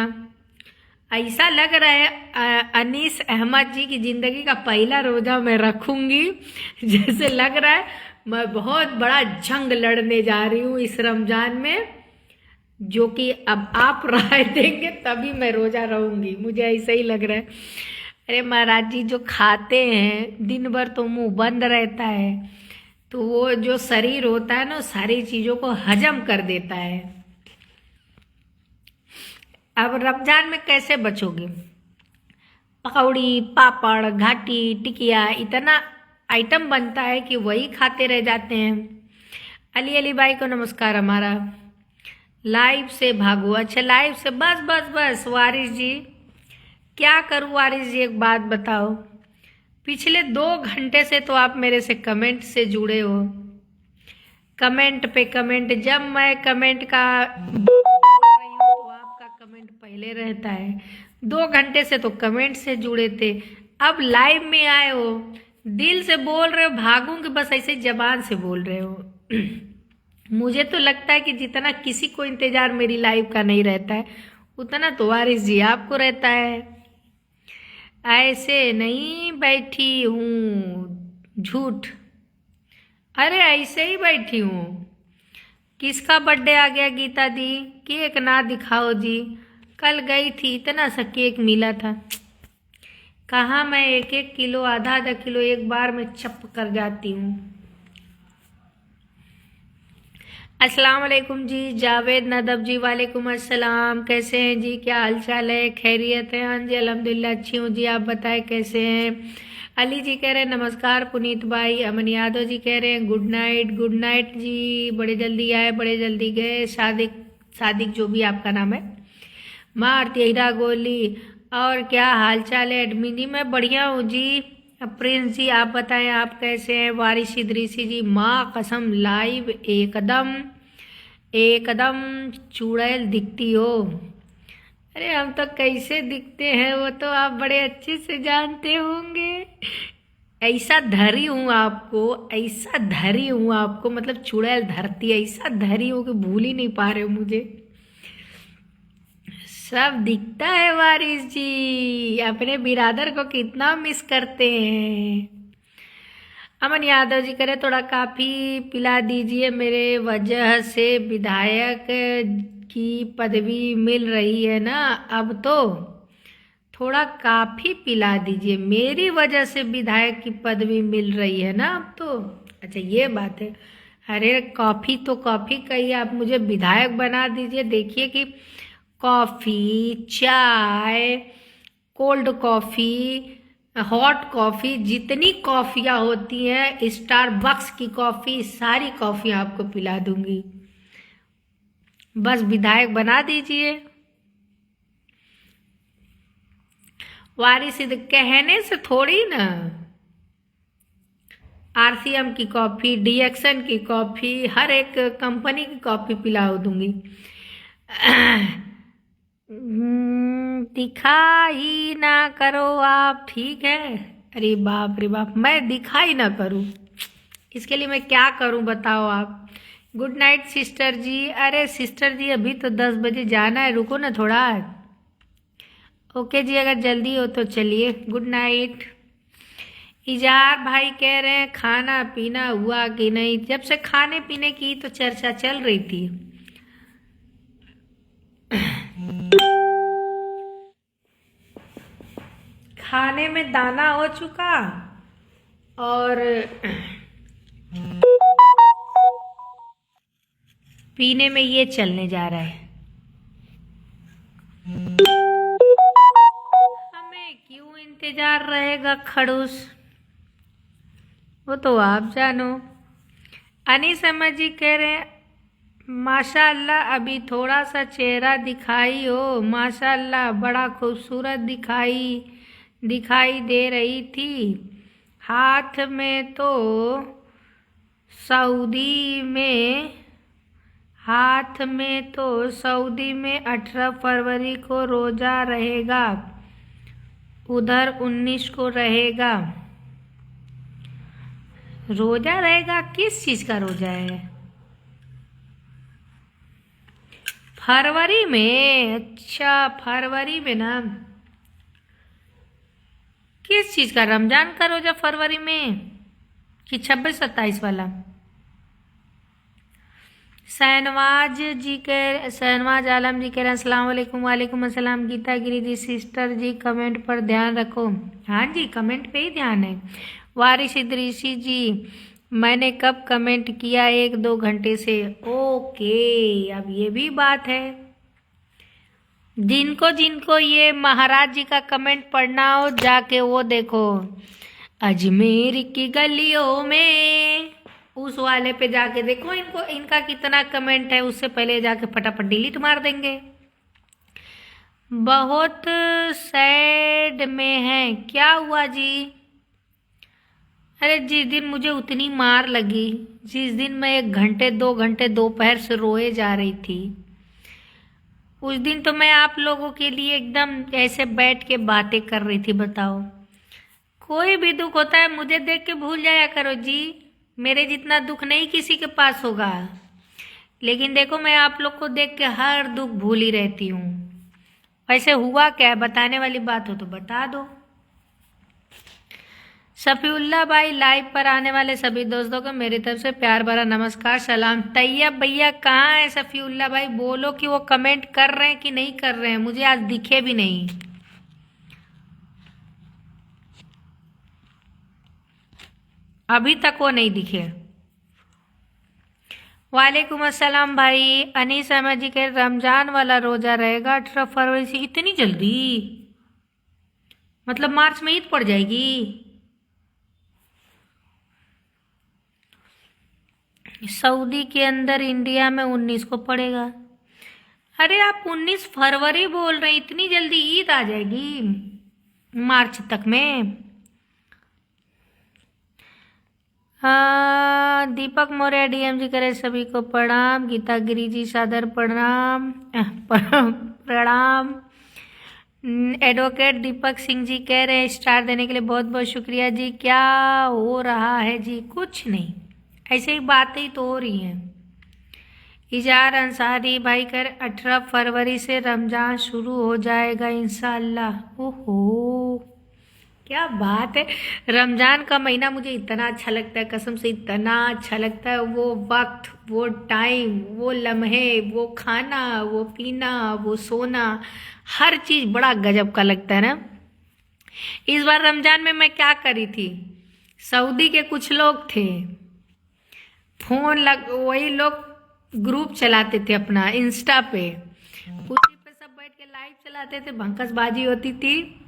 ऐसा लग रहा है अनीस अहमद जी की ज़िंदगी का पहला रोज़ा मैं रखूँगी। जैसे लग रहा है मैं बहुत बड़ा जंग लड़ने जा रही हूँ इस रमज़ान में, जो कि अब आप राय देंगे तभी मैं रोज़ा रहूँगी, मुझे ऐसा ही लग रहा है। अरे महाराज जी, जो खाते हैं दिन भर तो मुंह बंद रहता है, तो वो जो शरीर होता है ना सारी चीज़ों को हजम कर देता है। अब रमजान में कैसे बचोगे? पकौड़ी, पापड़, घाटी, टिकिया, इतना आइटम बनता है कि वही खाते रह जाते हैं। अली अली भाई को नमस्कार हमारा। लाइव से भागो, अच्छा लाइव से, बस बस बस वारिस जी, क्या करूँ वारिस जी, एक बात बताओ, पिछले 2 घंटे से तो आप मेरे से कमेंट से जुड़े हो, कमेंट पे कमेंट, जब मैं कमेंट का तो आपका कमेंट पहले रहता है। 2 घंटे से तो कमेंट से जुड़े थे, अब लाइव में आए हो, दिल से बोल रहे हो, भागूं कि बस ऐसे जबान से बोल रहे हो। मुझे तो लगता है कि जितना किसी को इंतजार मेरी लाइव का नहीं रहता है, उतना तो वारिस जी आपको रहता है। ऐसे नहीं बैठी हूँ झूठ, अरे ऐसे ही बैठी हूँ। किसका बर्थडे आ गया गीता दी? केक ना दिखाओ जी, कल गई थी इतना सा केक मिला था, कहाँ मैं 1-1 किलो, आधा किलो एक बार में चप कर जाती हूँ। अस्सलाम वालेकुम जी, जावेद नदब जी वालेकुम अस्सलाम, कैसे हैं जी, क्या हाल चाल है, खैरियत है? हाँ जी अल्हम्दुलिल्लाह अच्छी हूँ जी, आप बताएं कैसे हैं? अली जी कह रहे हैं नमस्कार पुनीत भाई। अमन यादव जी कह रहे हैं गुड नाइट जी, बड़े जल्दी आए बड़े जल्दी गए। सादिक जो भी आपका नाम है। माँ हीरा गोली, और क्या हाल चाल है एडमिन जी? मैं बढ़िया हूँ जी। प्रिंस जी आप बताएं आप कैसे हैं? वारिस इदरीसी जी, माँ कसम लाइव एकदम एकदम चुड़ैल दिखती हो। अरे हम तो कैसे दिखते हैं वो तो आप बड़े अच्छे से जानते होंगे। ऐसा धरी हूँ आपको, ऐसा धरी हूँ आपको, मतलब चुड़ैल धरती, ऐसा धरी हूँ कि भूल ही नहीं पा रहे हो मुझे। सब दिखता है वारिस जी, अपने बिरादर को कितना मिस करते हैं। अमन यादव जी करे थोड़ा काफ़ी पिला दीजिए, मेरे वजह से विधायक की पदवी मिल रही है ना अब, तो थोड़ा काफ़ी पिला दीजिए, मेरी वजह से विधायक की पदवी मिल रही है ना अब तो। अच्छा ये बात है, अरे कॉफ़ी तो कॉफ़ी कही, आप मुझे विधायक बना दीजिए। देखिए कि कॉफ़ी, चाय, कोल्ड कॉफ़ी, हॉट कॉफ़ी, जितनी कॉफ़ियाँ होती हैं, स्टारबक्स की कॉफ़ी, सारी कॉफ़ी आपको पिला दूंगी, बस विधायक बना दीजिए। वारिस कहने से थोड़ी ना, आरसीएम की कॉफ़ी, डीएक्सन की कॉफ़ी, हर एक कंपनी की कॉफ़ी पिला दूंगी। दिखाई ना करो आप, ठीक है? अरे बाप रे बाप, मैं दिखाई ना करूं, इसके लिए मैं क्या करूं बताओ आप? गुड नाइट सिस्टर जी। अरे सिस्टर जी अभी तो 10 बजे जाना है, रुको ना थोड़ा। ओके जी, अगर जल्दी हो तो चलिए, गुड नाइट। इजहार भाई कह रहे हैं खाना पीना हुआ कि नहीं? जब से खाने पीने की तो चर्चा चल रही थी, खाने में दाना हो चुका और पीने में ये चलने जा रहा है। हमें क्यों इंतजार रहेगा खड़ूस, वो तो आप जानो। अनीस अहमद जी कह रहे हैं माशाअल्लाह अभी थोड़ा सा चेहरा दिखाई हो, माशाअल्लाह बड़ा खूबसूरत दिखाई दे रही थी। हाथ में तो सऊदी में 18 फरवरी को रोज़ा रहेगा, उधर 19 को रहेगा। रोज़ा रहेगा? किस चीज़ का रोज़ा है? फरवरी में? अच्छा फरवरी में ना, किस चीज का, रमजान का रोजा फरवरी में कि 26-27 वाला? शहनवाज आलम जी कह रहे हैं अस्सलाम वालेकुम। वालेकुम अस्सलाम। गीता गिरी जी सिस्टर जी कमेंट पर ध्यान रखो। हाँ जी, कमेंट पे ही ध्यान है। वारिश इदरीसी जी मैंने कब कमेंट किया, 1-2 घंटे से। ओके, अब ये भी बात है। जिनको जिनको ये महाराज जी का कमेंट पढ़ना हो जाके वो देखो, अजमेर की गलियों में, उस वाले पे जाके देखो इनको, इनका कितना कमेंट है। उससे पहले जाके फटाफट डिलीट मार देंगे। बहुत सैड में है, क्या हुआ जी? अरे जिस दिन मुझे उतनी मार लगी, जिस दिन मैं 1 घंटे 2 घंटे दोपहर से रोए जा रही थी, उस दिन तो मैं आप लोगों के लिए एकदम ऐसे बैठ के बातें कर रही थी। बताओ, कोई भी दुख होता है मुझे देख के भूल जाया करो जी। मेरे जितना दुख नहीं किसी के पास होगा, लेकिन देखो मैं आप लोग को देख के हर दुख भूल ही रहती हूँ। वैसे हुआ क्या, बताने वाली बात हो तो बता दो। सफीउल्ला भाई, लाइव पर आने वाले सभी दोस्तों को मेरी तरफ से प्यार भरा नमस्कार सलाम। तैयब भैया कहाँ है सफीउल्ला भाई? बोलो कि वो कमेंट कर रहे हैं कि नहीं कर रहे हैं, मुझे आज दिखे भी नहीं। अभी तक वो नहीं दिखे। वालेकुम अस्सलाम भाई। अनीस अहमद जी के रमजान वाला रोजा रहेगा 18 फरवरी से। इतनी जल्दी? मतलब मार्च में ईद पड़ जाएगी? सऊदी के अंदर इंडिया में 19 को पड़ेगा। अरे आप 19 फरवरी बोल रहे हैं, इतनी जल्दी ईद आ जाएगी मार्च तक में? हाँ, दीपक मौर्य डीएम जी करे सभी को प्रणाम। गीता गिरी जी सादर प्रणाम। प्रणाम। एडवोकेट दीपक सिंह जी कह रहे हैं स्टार देने के लिए बहुत बहुत शुक्रिया जी। क्या हो रहा है जी? कुछ नहीं, ऐसे ही बातें तो हो रही हैं। इजार अंसारी भाई कर 18 फरवरी से रमजान शुरू हो जाएगा इंशाअल्लाह। ओहो, क्या बात है। रमजान का महीना मुझे इतना अच्छा लगता है, कसम से इतना अच्छा लगता है। वो वक्त, वो टाइम, वो लम्हे, वो खाना, वो पीना, वो सोना, हर चीज़ बड़ा गजब का लगता है ना। इस बार रमजान में मैं क्या करी थी, सऊदी के कुछ लोग थे, वही लोग ग्रुप चलाते थे अपना इंस्टा पे, उसी पे सब बैठ के लाइव चलाते थे, भंकसबाजी होती थी।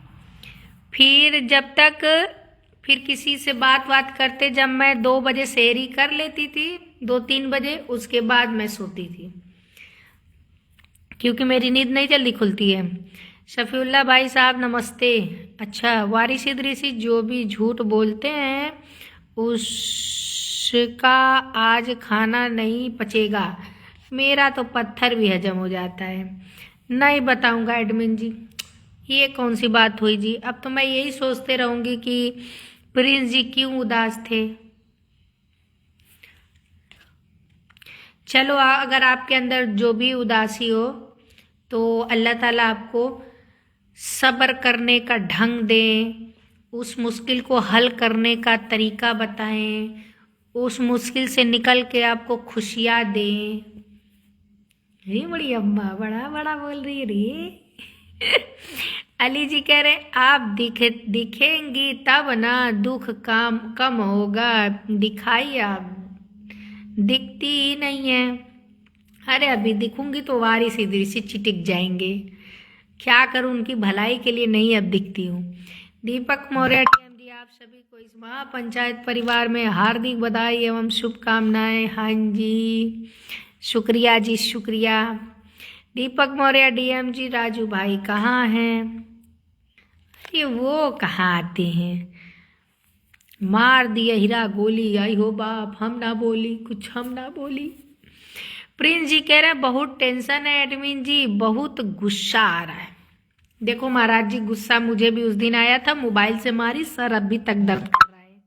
फिर किसी से बात करते, जब मैं 2 बजे सेहरी कर लेती थी, 2-3 बजे, उसके बाद मैं सोती थी, क्योंकि मेरी नींद नहीं जल्दी खुलती है। शफीउल्ला भाई साहब नमस्ते। अच्छा, वारिस इदरीसी जो भी झूठ बोलते हैं उसका आज खाना नहीं पचेगा। मेरा तो पत्थर भी हजम हो जाता है। नहीं बताऊंगा एडमिन जी, ये कौन सी बात हुई जी? अब तो मैं यही सोचते रहूंगी कि प्रिंस जी क्यों उदास थे। चलो, अगर आपके अंदर जो भी उदासी हो तो अल्लाह ताला आपको सब्र करने का ढंग दें, उस मुश्किल को हल करने का तरीका बताएं, उस मुश्किल से निकल के आपको खुशियाँ दें। अरे बड़ी अम्मा बड़ा बड़ा बोल रही है रे। अली जी कह रहे आप दिखेंगी तब ना दुख कम होगा, दिखाई आप दिखती ही नहीं है। अरे अभी दिखूंगी तो वारिस इदरीसी चिटिक जाएंगे, क्या करूं, उनकी भलाई के लिए नहीं अब दिखती हूँ। दीपक मौर्य टीएम जी, आप सभी को इस महापंचायत परिवार में हार्दिक बधाई एवं शुभकामनाएं। हाँ जी, शुक्रिया जी, शुक्रिया। दीपक मौर्य डीएम जी, राजू भाई कहाँ हैं? अरे वो कहाँ आते हैं, मार दिया हीरा गोली, आई हो बाप, हम ना बोली, कुछ हम ना बोली। प्रिंस जी कह रहे हैं बहुत टेंशन है एडमिन जी, बहुत गुस्सा आ रहा है। देखो महाराज जी, गुस्सा मुझे भी उस दिन आया था, मोबाइल से मारी, सर अभी तक दर्द कर रहा है।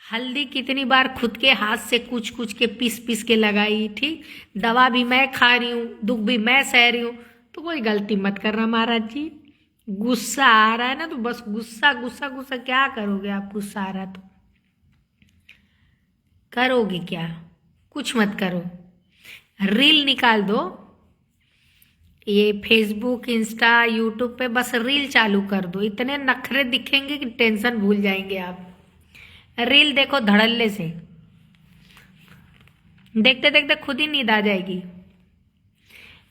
हल्दी कितनी बार खुद के हाथ से कुछ के पीस के लगाई, ठीक, दवा भी मैं खा रही हूँ, दुख भी मैं सह रही हूँ, तो कोई गलती मत करना महाराज जी, गुस्सा आ रहा है ना, तो बस गुस्सा गुस्सा गुस्सा, क्या करोगे आप? गुस्सा आ रहा तो करोगे क्या? कुछ मत करो, रील निकाल दो। ये फेसबुक, इंस्टा, यूट्यूब पे बस रील चालू कर दो, इतने नखरे दिखेंगे कि टेंशन भूल जाएंगे आप। रील देखो धड़ल्ले से, देखते देखते खुद ही नींद आ जाएगी।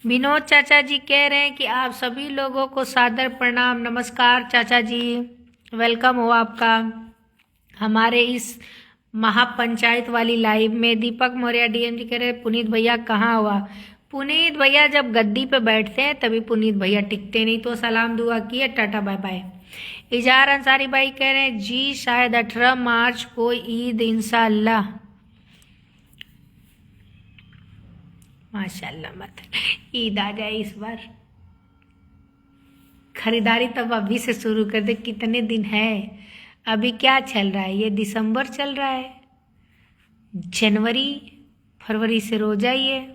विनोद चाचा जी कह रहे हैं कि आप सभी लोगों को सादर प्रणाम, नमस्कार चाचा जी, वेलकम हो आपका हमारे इस महापंचायत वाली लाइव में। दीपक मौर्य डीएम जी कह रहे हैं पुनीत भैया कहाँ हुआ? पुनीत भैया जब गद्दी पे बैठते हैं तभी पुनीत भैया टिकते, नहीं तो सलाम दुआ किए, टाटा बाय बाय। इजहार अंसारी भाई कह रहे हैं जी शायद 18 मार्च को ईद इंशाल्लाह। माशाल्लाह, मत ईद आ जाए इस बार। खरीदारी तब अभी से शुरू कर दे, कितने दिन है अभी? क्या चल रहा है? ये दिसंबर चल रहा है, जनवरी फरवरी से रोजा ही है।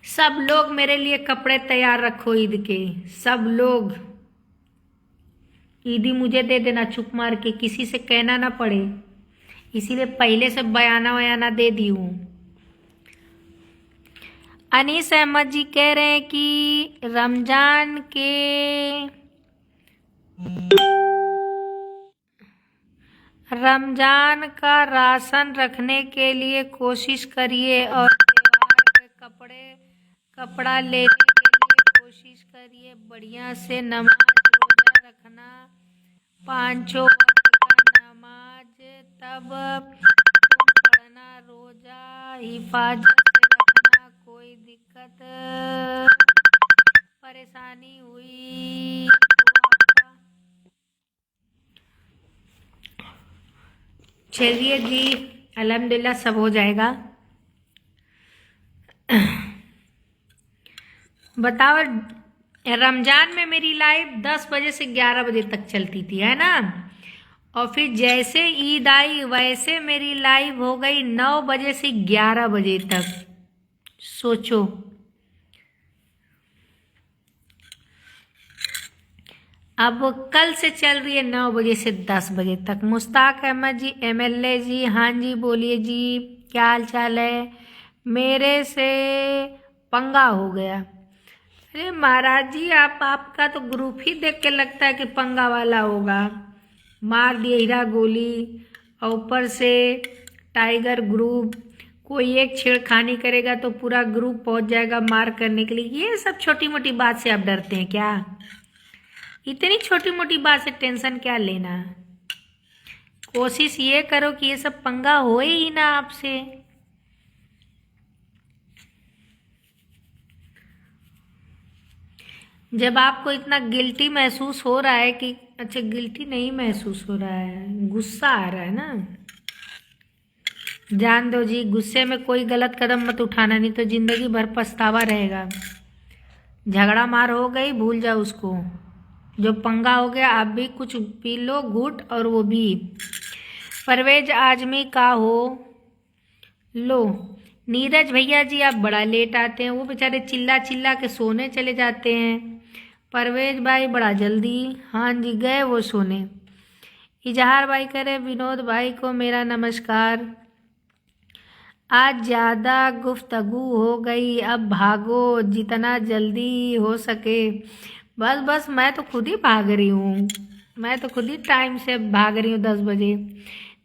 सब लोग मेरे लिए कपड़े तैयार रखो ईद के, सब लोग ईदी मुझे दे देना चुप मार के, किसी से कहना ना पड़े, इसीलिए पहले से बयाना वयाना दे दी हूँ। अनीस अहमद जी कह रहे हैं कि रमजान का राशन रखने के लिए कोशिश करिए और त्योहार के कपड़ा लेने के लिए कोशिश करिए। बढ़िया से नमाज रोजा रखना, पांचों वक्त का नमाज, तब तुम पढ़ना रोजा हिफाजत से रखना, कोई दिक्कत परेशानी हुई तो आपका। चलिए जी, अल्हम्दुलिल्लाह सब हो जाएगा। बताओ, रमजान में मेरी लाइव 10 बजे से 11 बजे तक चलती थी, है ना? और फिर जैसे ईद आई वैसे मेरी लाइव हो गई 9 बजे से 11 बजे तक। सोचो, अब कल से चल रही है 9 बजे से 10 बजे तक। मुश्ताक अहमद जी एमएलए जी, हाँ जी बोलिए जी, क्या हाल चाल है? मेरे से पंगा हो गया। अरे महाराज जी, आपका तो ग्रुप ही देख के लगता है कि पंगा वाला होगा। मार दिए हीरा गोली, और ऊपर से टाइगर ग्रुप, कोई एक छेड़खानी करेगा तो पूरा ग्रुप पहुंच जाएगा मार करने के लिए। ये सब छोटी मोटी बात से आप डरते हैं क्या? इतनी छोटी मोटी बात से टेंशन क्या लेना? कोशिश ये करो कि ये सब पंगा होए ही ना आपसे। जब आपको इतना गिल्टी महसूस हो रहा है कि, अच्छा गिल्टी नहीं महसूस हो रहा है, गुस्सा आ रहा है ना, जान दो जी, गुस्से में कोई गलत कदम मत उठाना, नहीं तो जिंदगी भर पछतावा रहेगा। झगड़ा मार हो गई, भूल जाओ उसको, जो पंगा हो गया। आप भी कुछ पी लो घूट, और वो भी परवेज आजमी का हो लो। नीरज भैया जी आप बड़ा लेट आते हैं, वो बेचारे चिल्ला चिल्ला के सोने चले जाते हैं। परवेज भाई बड़ा जल्दी, हाँ जी गए वो सोने। इजहार भाई कह रहे विनोद भाई को मेरा नमस्कार। आज ज़्यादा गुफ्तगू हो गई, अब भागो जितना जल्दी हो सके। बस बस, मैं तो खुद ही भाग रही हूँ, मैं तो खुद ही टाइम से भाग रही हूँ 10 बजे।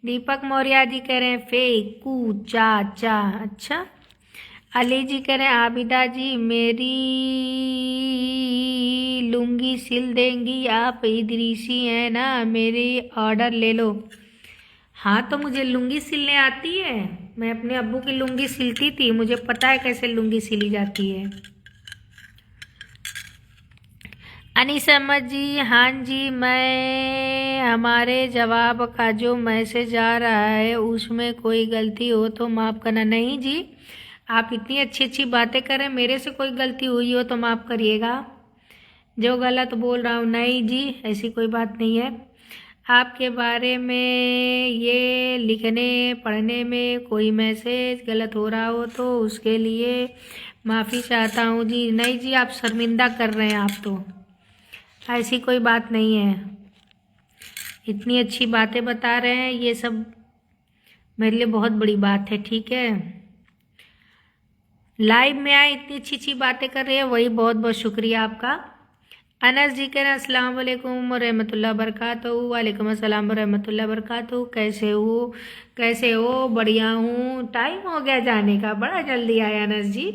दीपक मौर्य जी कह रहे हैं फेकू चाचा, अच्छा। अली जी कह रहे हैं आबिदा जी मेरी लुंगी सिल देंगी आप? इदरीसी है ना, मेरी ऑर्डर ले लो। हाँ तो मुझे लुंगी सिलने आती है, मैं अपने अब्बू की लुंगी सिलती थी, मुझे पता है कैसे लुंगी सिली जाती है। अनीस अहमद जी, हाँ जी, मैं हमारे जवाब का जो मैसेज आ रहा है उसमें कोई गलती हो तो माफ़ करना। नहीं जी, आप इतनी अच्छी अच्छी बातें करें, मेरे से कोई गलती हुई हो तो माफ़ करिएगा। जो गलत बोल रहा हूँ, नहीं जी ऐसी कोई बात नहीं है। आपके बारे में ये लिखने पढ़ने में कोई मैसेज गलत हो रहा हो तो उसके लिए माफ़ी चाहता हूँ जी। नहीं जी, आप शर्मिंदा कर रहे हैं, आप तो ऐसी कोई बात नहीं है। इतनी अच्छी बातें बता रहे हैं, ये सब मेरे लिए बहुत बड़ी बात है। ठीक है, लाइव में आए, इतनी अच्छी अच्छी बातें कर रहे हैं, वही बहुत बहुत शुक्रिया आपका। अनस जी कह रहे हैं अस्सलाम वालेकुम रहमतुल्लाह बरकातहू। वालेकुम अस्सलाम रहमतुल्लाह बरकातहू। कैसे हो? बढ़िया हूँ। टाइम हो गया जाने का, बड़ा जल्दी आया अनस जी।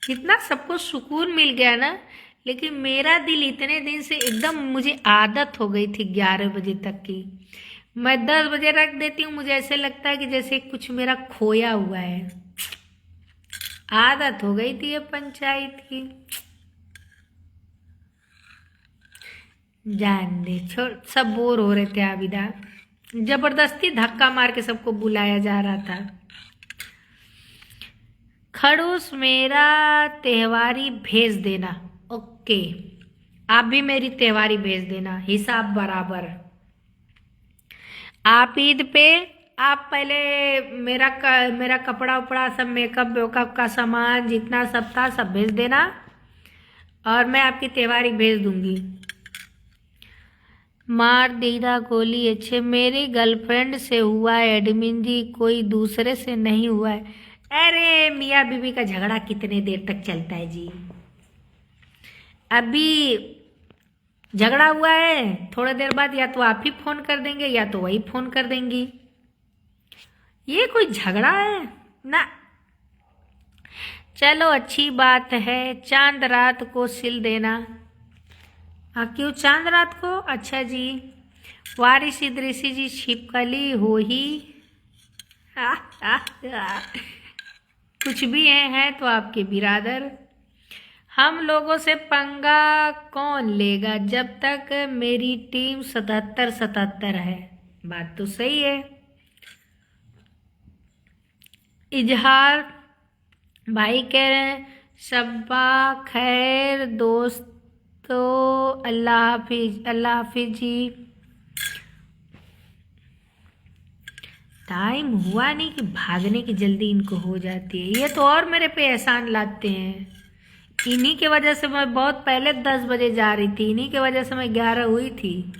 कितना सबको सुकून मिल गया ना, लेकिन मेरा दिल इतने दिन से एकदम, मुझे आदत हो गई थी 11 बजे तक की। मैं 10 बजे रख देती हूँ, मुझे ऐसे लगता है कि जैसे कुछ मेरा खोया हुआ है। आदत हो गई थी ये पंचायत की। जान दे, छोड़, सब बोर हो रहे थे आबिदा, जबरदस्ती धक्का मार के सबको बुलाया जा रहा था। खड़ूस मेरा त्योहारी भेज देना। ओके, आप भी मेरी त्योहारी भेज देना, हिसाब बराबर। आप ईद पे, आप पहले मेरा कपड़ा उपड़ा सब, मेकअप वेकअप का सामान जितना सब था सब भेज देना, और मैं आपकी त्योहारी भेज दूंगी। मार दीदा गोली अच्छे, मेरी गर्लफ्रेंड से हुआ है एडमिन जी, कोई दूसरे से नहीं हुआ है। अरे मियाँ बीवी का झगड़ा कितने देर तक चलता है जी? अभी झगड़ा हुआ है, थोड़ी देर बाद या तो आप ही फोन कर देंगे या तो वही फोन कर देंगी। ये कोई झगड़ा है ना? चलो अच्छी बात है। चांद रात को सिल देना। हाँ, क्यों चांद रात को? अच्छा जी। वारिस इदरीसी जी छिपकली हो ही। कुछ भी है तो आपके बिरादर। हम लोगों से पंगा कौन लेगा जब तक मेरी टीम 77-77 है। बात तो सही है। इजहार भाई कह रहे हैं शब्बा खैर दोस्तों, अल्लाह हाफिज। अल्लाह हाफिज जी। टाइम हुआ नहीं कि भागने की जल्दी इनको हो जाती है। ये तो और मेरे पे एहसान लाते हैं। इन्हीं के वजह से मैं बहुत पहले 10 बजे जा रही थी, इन्हीं के वजह से मैं 11 हुई थी,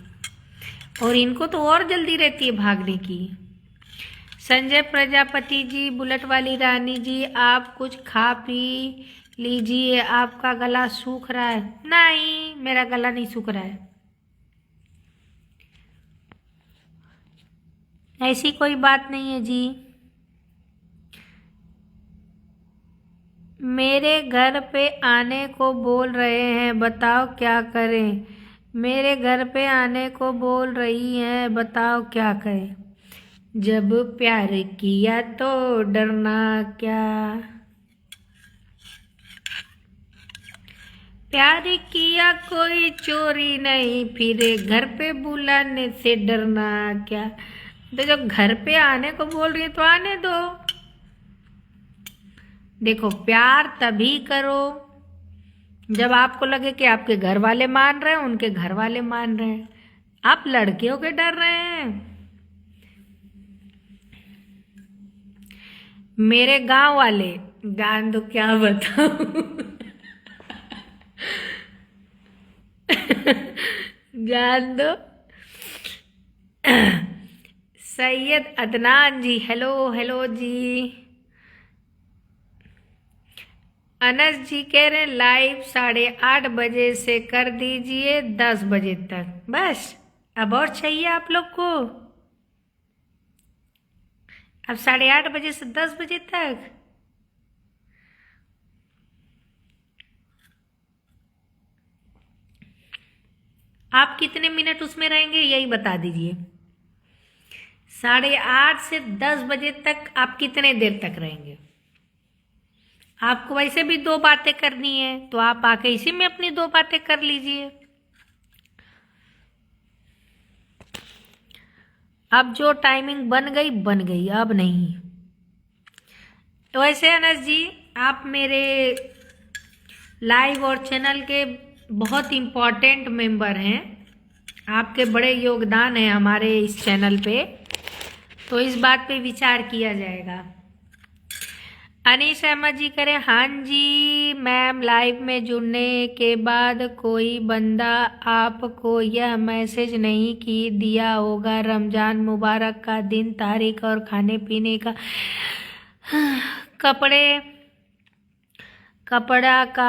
और इनको तो और जल्दी रहती है भागने की। संजय प्रजापति जी, बुलेट वाली रानी जी, आप कुछ खा पी लीजिए, आपका गला सूख रहा है। नहीं, मेरा गला नहीं सूख रहा है, ऐसी कोई बात नहीं है जी। मेरे घर पे आने को बोल रहे हैं, बताओ क्या करें? मेरे घर पे आने को बोल रही हैं, बताओ क्या करें? जब प्यार किया तो डरना क्या? प्यार किया कोई चोरी नहीं, फिरे घर पे बुलाने से डरना क्या? तो जब घर पे आने को बोल रही है तो आने दो। देखो, प्यार तभी करो जब आपको लगे कि आपके घर वाले मान रहे हैं, उनके घर वाले मान रहे हैं। आप लड़कियों के डर रहे हैं। मेरे गांव वाले जान दो, क्या बताऊं। जान दो। सैयद अदनान जी, हेलो हेलो जी। अनस जी कह रहे हैं लाइव 8:30 बजे से कर दीजिए 10 बजे तक, बस। अब और चाहिए आप लोग को? अब 8:30 बजे से 10 बजे तक? आप कितने मिनट उसमें रहेंगे यही बता दीजिए। 8:30 से 10 बजे तक आप कितने देर तक रहेंगे? आपको वैसे भी 2 बातें करनी है, तो आप आके इसी में अपनी 2 बातें कर लीजिए। अब जो टाइमिंग बन गई, अब नहीं। तो ऐसे अनस जी, आप मेरे लाइव और चैनल के बहुत इम्पोर्टेंट मेंबर हैं, आपके बड़े योगदान है हमारे इस चैनल पे, तो इस बात पे विचार किया जाएगा। अनीस अहमद जी करें हाँ जी मैम, लाइव में जुड़ने के बाद कोई बंदा आपको यह मैसेज नहीं की दिया होगा रमज़ान मुबारक का दिन, तारीख और खाने पीने का कपड़ा का?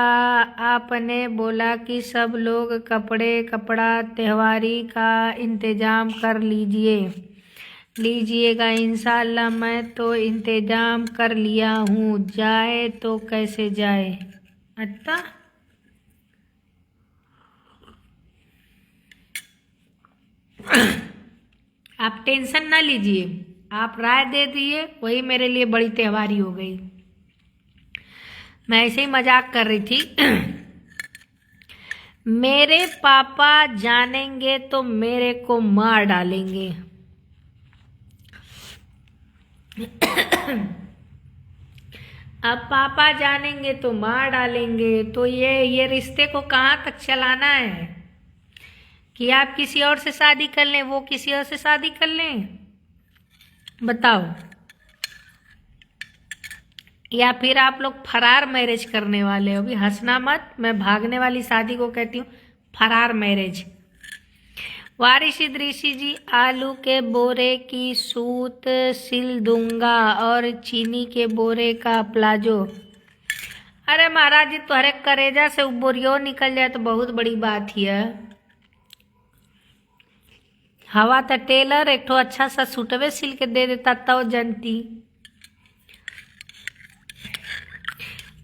आपने बोला कि सब लोग कपड़ा त्योहारी का इंतज़ाम कर लीजिएगा इंशाल्लाह। मैं तो इंतज़ाम कर लिया हूँ, जाए तो कैसे जाए? अच्छा, आप टेंशन ना लीजिए, आप राय दे दिए वही मेरे लिए बड़ी त्योहारी हो गई। मैं ऐसे ही मजाक कर रही थी। मेरे पापा जानेंगे तो मेरे को मार डालेंगे। अब पापा जानेंगे तो मार डालेंगे, तो ये रिश्ते को कहाँ तक चलाना है? कि आप किसी और से शादी कर लें, वो किसी और से शादी कर लें, बताओ? या फिर आप लोग फरार मैरिज करने वाले हो? अभी हंसना मत, मैं भागने वाली शादी को कहती हूँ फरार मैरिज। वारिश इदरीसी जी, आलू के बोरे की सूत सिल दूंगा और चीनी के बोरे का प्लाजो। अरे महाराज जी, तुम्हारे करेजा से बोरियो निकल जाए तो बहुत बड़ी बात ही है। हवा तो टेलर एक ठो अच्छा सा सूटवे सिल के दे देता तो जनती।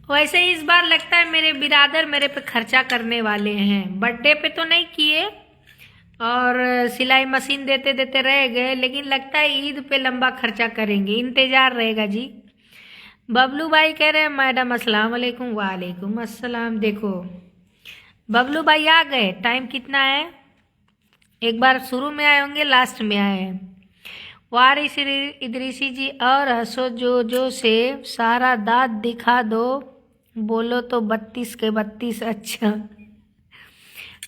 वैसे इस बार लगता है मेरे बिरादर मेरे पे खर्चा करने वाले हैं। बर्थडे पे तो नहीं किए और सिलाई मशीन देते देते रह गए, लेकिन लगता है ईद पे लंबा खर्चा करेंगे, इंतजार रहेगा जी। बबलू भाई कह रहे हैं मैडम अस्सलाम वालेकुम। वालेकुम अस्सलाम। देखो बबलू भाई आ गए, टाइम कितना है? एक बार शुरू में आए होंगे, लास्ट में आए हैं। वारिस इदरीसी जी, और हंसो जो से सारा दांत दिखा दो, बोलो तो 32 के 32।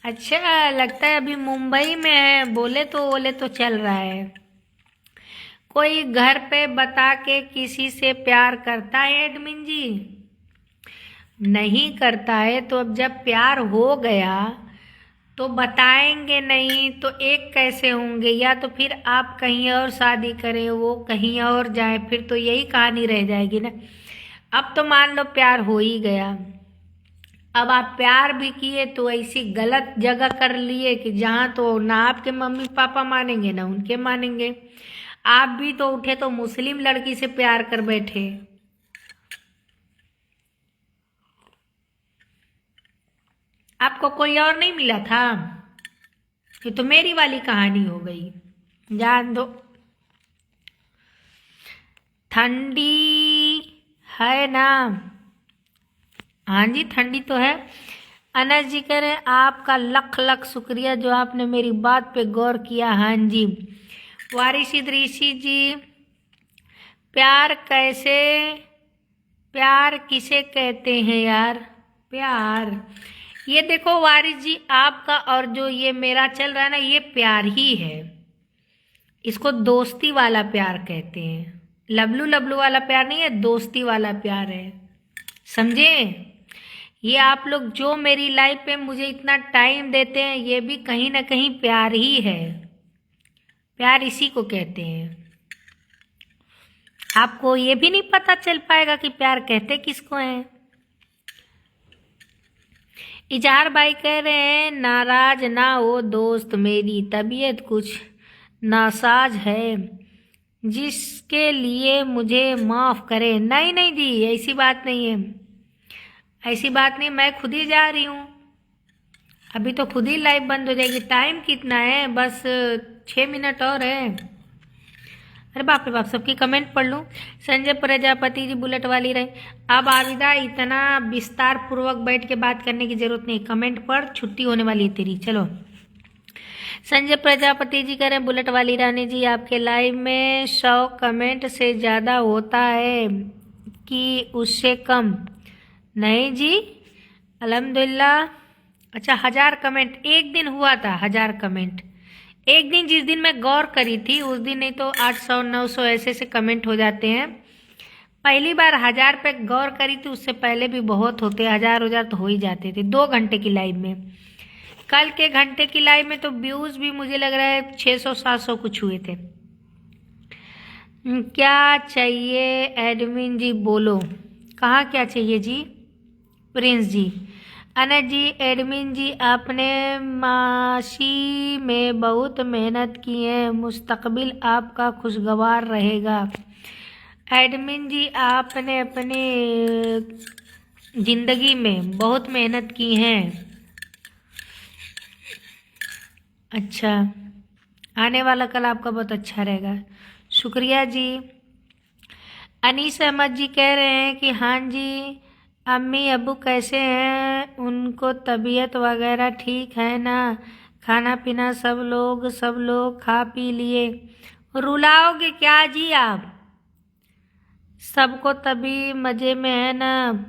अच्छा लगता है अभी मुंबई में है, बोले तो चल रहा है। कोई घर पे बता के किसी से प्यार करता है एडमिन जी? नहीं करता है, तो अब जब प्यार हो गया तो बताएंगे नहीं तो एक कैसे होंगे? या तो फिर आप कहीं और शादी करें, वो कहीं और जाए, फिर तो यही कहानी रह जाएगी ना। अब तो मान लो प्यार हो ही गया, अब आप प्यार भी किए तो ऐसी गलत जगह कर लिए कि जहाँ तो ना आपके मम्मी पापा मानेंगे ना उनके मानेंगे। आप भी तो उठे तो मुस्लिम लड़की से प्यार कर बैठे। आपको कोई और नहीं मिला था? ये तो मेरी वाली कहानी हो गई, जान दो। ठंडी है ना? हाँ जी ठंडी तो है। अनस जी कह रहे हैं आपका लख लख शुक्रिया जो आपने मेरी बात पे गौर किया। हाँ जी। वारिस इदरीसी जी, प्यार किसे कहते हैं यार? प्यार, ये देखो वारिस जी, आपका और जो ये मेरा चल रहा है ना, ये प्यार ही है। इसको दोस्ती वाला प्यार कहते हैं, लबलू लबलू वाला प्यार नहीं है, दोस्ती वाला प्यार है, समझे? ये आप लोग जो मेरी लाइफ पे मुझे इतना टाइम देते हैं, ये भी कहीं ना कहीं प्यार ही है। प्यार इसी को कहते हैं। आपको ये भी नहीं पता चल पाएगा कि प्यार कहते किसको हैं। इजहार भाई कह रहे हैं नाराज ना हो दोस्त, मेरी तबीयत कुछ नासाज है, जिसके लिए मुझे माफ़ करें। नहीं नहीं जी, ऐसी बात नहीं है, ऐसी बात नहीं, मैं खुद ही जा रही हूँ। अभी तो खुद ही लाइव बंद हो जाएगी। टाइम कितना है? बस 6 मिनट और है। अरे बाप रे बाप, सबकी कमेंट पढ़ लूँ। संजय प्रजापति जी, बुलेट वाली रहे। अब आविदा इतना विस्तार पूर्वक बैठ के बात करने की जरूरत नहीं, कमेंट पढ़, छुट्टी होने वाली है तेरी। चलो। संजय प्रजापति जी कह रहे हैं बुलेट वाली रानी जी, आपके लाइव में 100 कमेंट से ज़्यादा होता है कि उससे कम? नहीं जी, अल्हम्दुलिल्लाह अच्छा 1000 कमेंट एक दिन हुआ था, 1000 कमेंट एक दिन, जिस दिन मैं गौर करी थी उस दिन, नहीं तो 800 900 ऐसे से कमेंट हो जाते हैं। पहली बार 1000 पे गौर करी थी, उससे पहले भी बहुत होते, 1000 तो हो ही जाते थे 2 घंटे की लाइव में। कल के घंटे की लाइव में तो व्यूज भी मुझे लग रहा है 600 700 कुछ हुए थे। क्या चाहिए एडमिन जी बोलो, कहाँ क्या चाहिए जी? प्रिंस जी, अनज जी, एडमिन जी आपने माशी में बहुत मेहनत की है, मुस्तकबिल आपका खुशगवार रहेगा। एडमिन जी आपने अपने ज़िंदगी में बहुत मेहनत की है। अच्छा, आने वाला कल आपका बहुत अच्छा रहेगा, शुक्रिया जी। अनीस अहमद जी कह रहे हैं कि हाँ जी, अम्मी अब्बू कैसे हैं, उनको तबीयत वगैरह ठीक है ना? खाना पीना सब लोग खा पी लिए। रुलाओगे क्या जी आप? सबको तभी मज़े में है ना?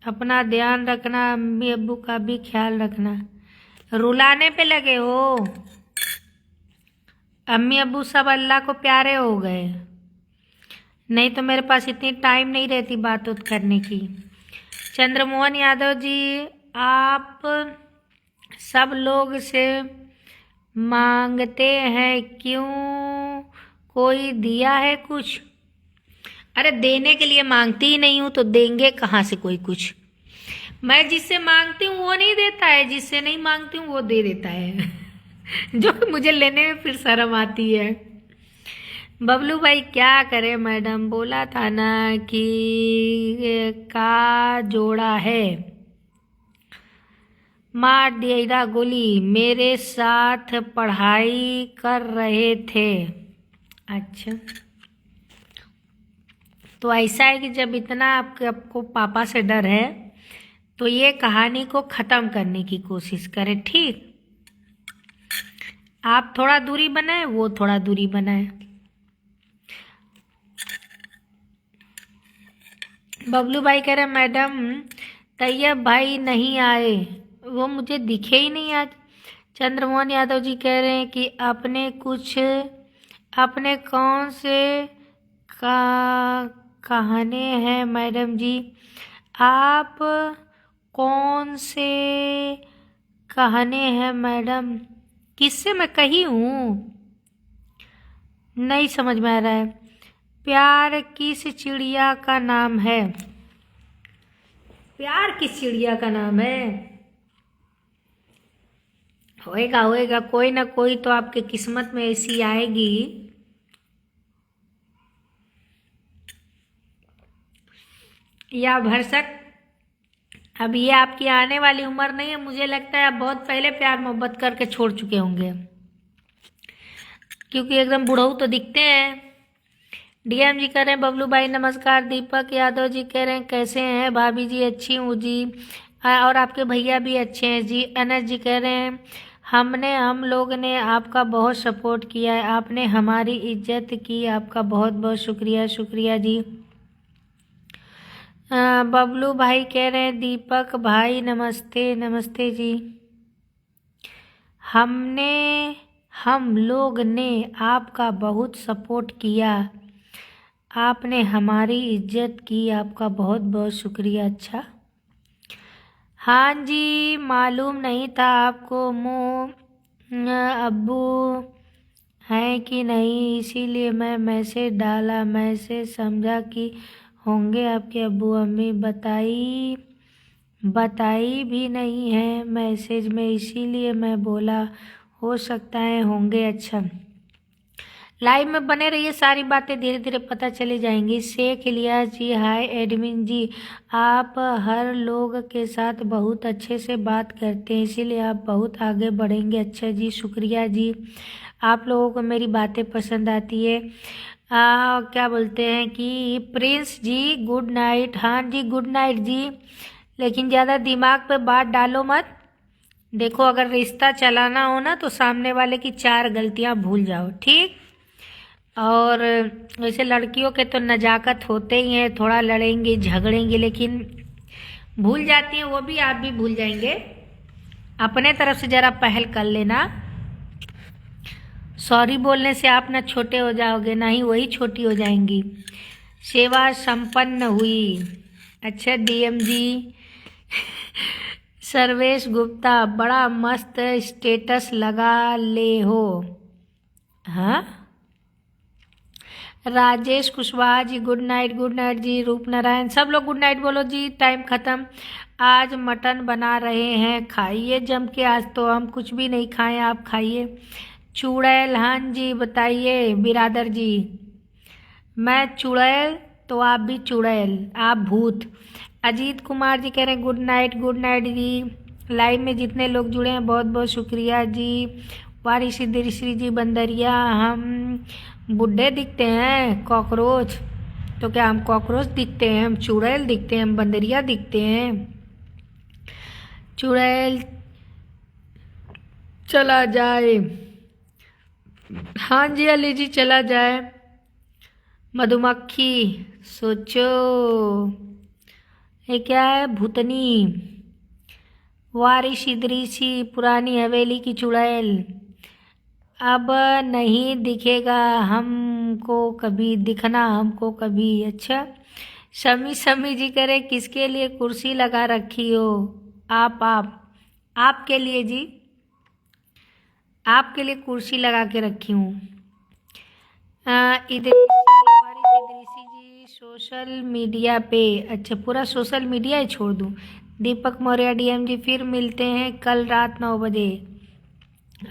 अपना ध्यान रखना, अम्मी अब्बू का भी ख्याल रखना। रुलाने पे लगे हो? अम्मी अब्बू सब अल्लाह को प्यारे हो गए, नहीं तो मेरे पास इतनी टाइम नहीं रहती बात उत करने की। चंद्रमोहन यादव जी, आप सब लोग से मांगते हैं क्यों, कोई दिया है कुछ? अरे देने के लिए मांगती ही नहीं हूँ तो देंगे कहाँ से कोई कुछ? मैं जिससे मांगती हूँ वो नहीं देता है, जिससे नहीं मांगती हूँ वो दे देता है जो कि मुझे लेने में फिर शर्म आती है। बबलू भाई क्या करे, मैडम बोला था ना कि का जोड़ा है, मार दिया गोली, मेरे साथ पढ़ाई कर रहे थे। अच्छा, तो ऐसा है कि जब इतना आपको पापा से डर है तो ये कहानी को ख़त्म करने की कोशिश करें, ठीक? आप थोड़ा दूरी बनाए, वो थोड़ा दूरी बनाए। बबलू भाई कह रहे मैडम तैयब भाई नहीं आए, वो मुझे दिखे ही नहीं आज। चंद्रमोहन यादव जी कह रहे हैं कि अपने कौन से कहाने हैं मैडम जी, आप कौन से कहने हैं मैडम? किससे मैं कही हूँ, नहीं समझ में आ रहा है। प्यार किस चिड़िया का नाम है? प्यार किस चिड़िया का नाम है? होएगा कोई ना कोई तो आपके किस्मत में ऐसी आएगी। या भरसक, अब ये आपकी आने वाली उम्र नहीं है, मुझे लगता है आप बहुत पहले प्यार मोहब्बत करके छोड़ चुके होंगे, क्योंकि एकदम बुढ़ऊ तो दिखते हैं। डीएम जी कह रहे हैं बबलू भाई नमस्कार। दीपक यादव जी कह रहे हैं कैसे हैं भाभी जी? अच्छी हूँ जी, और आपके भैया भी अच्छे हैं जी। अनस जी कह रहे हैं हम लोग ने आपका बहुत सपोर्ट किया है, आपने हमारी इज्जत की, आपका बहुत बहुत शुक्रिया जी। बबलू भाई कह रहे हैं दीपक भाई नमस्ते जी। हम लोग ने आपका बहुत सपोर्ट किया, आपने हमारी इज्जत की, आपका बहुत बहुत शुक्रिया। अच्छा हाँ जी, मालूम नहीं था आपको अब्बू हैं कि नहीं, इसीलिए मैं मैसेज डाला, मैसेज समझा कि होंगे आपके अब्बू अम्मी, बताई भी नहीं है मैसेज में, इसीलिए मैं बोला हो सकता है होंगे। अच्छा, लाइव में बने रहिए, सारी बातें धीरे धीरे पता चली जाएंगी। शेख इलियास जी हाय एडमिन जी, आप हर लोग के साथ बहुत अच्छे से बात करते हैं, इसीलिए आप बहुत आगे बढ़ेंगे। अच्छा जी, शुक्रिया जी, आप लोगों को मेरी बातें पसंद आती है। क्या बोलते हैं कि प्रिंस जी गुड नाइट। हाँ जी गुड नाइट जी, लेकिन ज़्यादा दिमाग पे बात डालो मत। देखो अगर रिश्ता चलाना हो ना तो सामने वाले की 4 गलतियां भूल जाओ, ठीक? और वैसे लड़कियों के तो नजाकत होते ही हैं, थोड़ा लड़ेंगे झगड़ेंगे लेकिन भूल जाती हैं, वो भी आप भी भूल जाएंगे। अपने तरफ से ज़रा पहल कर लेना। सॉरी बोलने से आप ना छोटे हो जाओगे, ना ही वही छोटी हो जाएंगी। सेवा संपन्न हुई। अच्छा डीएम जी सर्वेश गुप्ता, बड़ा मस्त स्टेटस लगा ले हो। हाँ राजेश कुशवाहा जी गुड नाइट जी। रूपनारायण, सब लोग गुड नाइट बोलो जी, टाइम ख़त्म। आज मटन बना रहे हैं, खाइए जम के। आज तो हम कुछ भी नहीं खाएं, आप खाइए। चुड़ैल, हाँ जी बताइए बिरादर जी। मैं चुड़ैल तो आप भी चुड़ैल, आप भूत। अजीत कुमार जी कह रहे हैं गुड नाइट जी। लाइव में जितने लोग जुड़े हैं बहुत बहुत शुक्रिया जी। वारी सिद्धेश्वरी जी बंदरिया, हम बुढ़े दिखते हैं कॉकरोच? तो क्या हम कॉकरोच दिखते हैं? हम चुड़ैल दिखते हैं? हम बंदरिया दिखते हैं? चुड़ैल चला जाए, हाँ जी अली जी चला जाए। मधुमक्खी, सोचो ये क्या है? भूतनी। वारिश इदरीसी, पुरानी हवेली की चुड़ैल, अब नहीं दिखेगा हमको कभी, दिखना हमको कभी। अच्छा शमी शमी जी करे किसके लिए कुर्सी लगा रखी हो? आपके लिए जी, आपके लिए कुर्सी लगा के रखी हूँ। इदरीसी जी सोशल मीडिया पे, अच्छा पूरा सोशल मीडिया ही छोड़ दूँ। दीपक मौर्य डीएम जी, फिर मिलते हैं कल रात 9 बजे।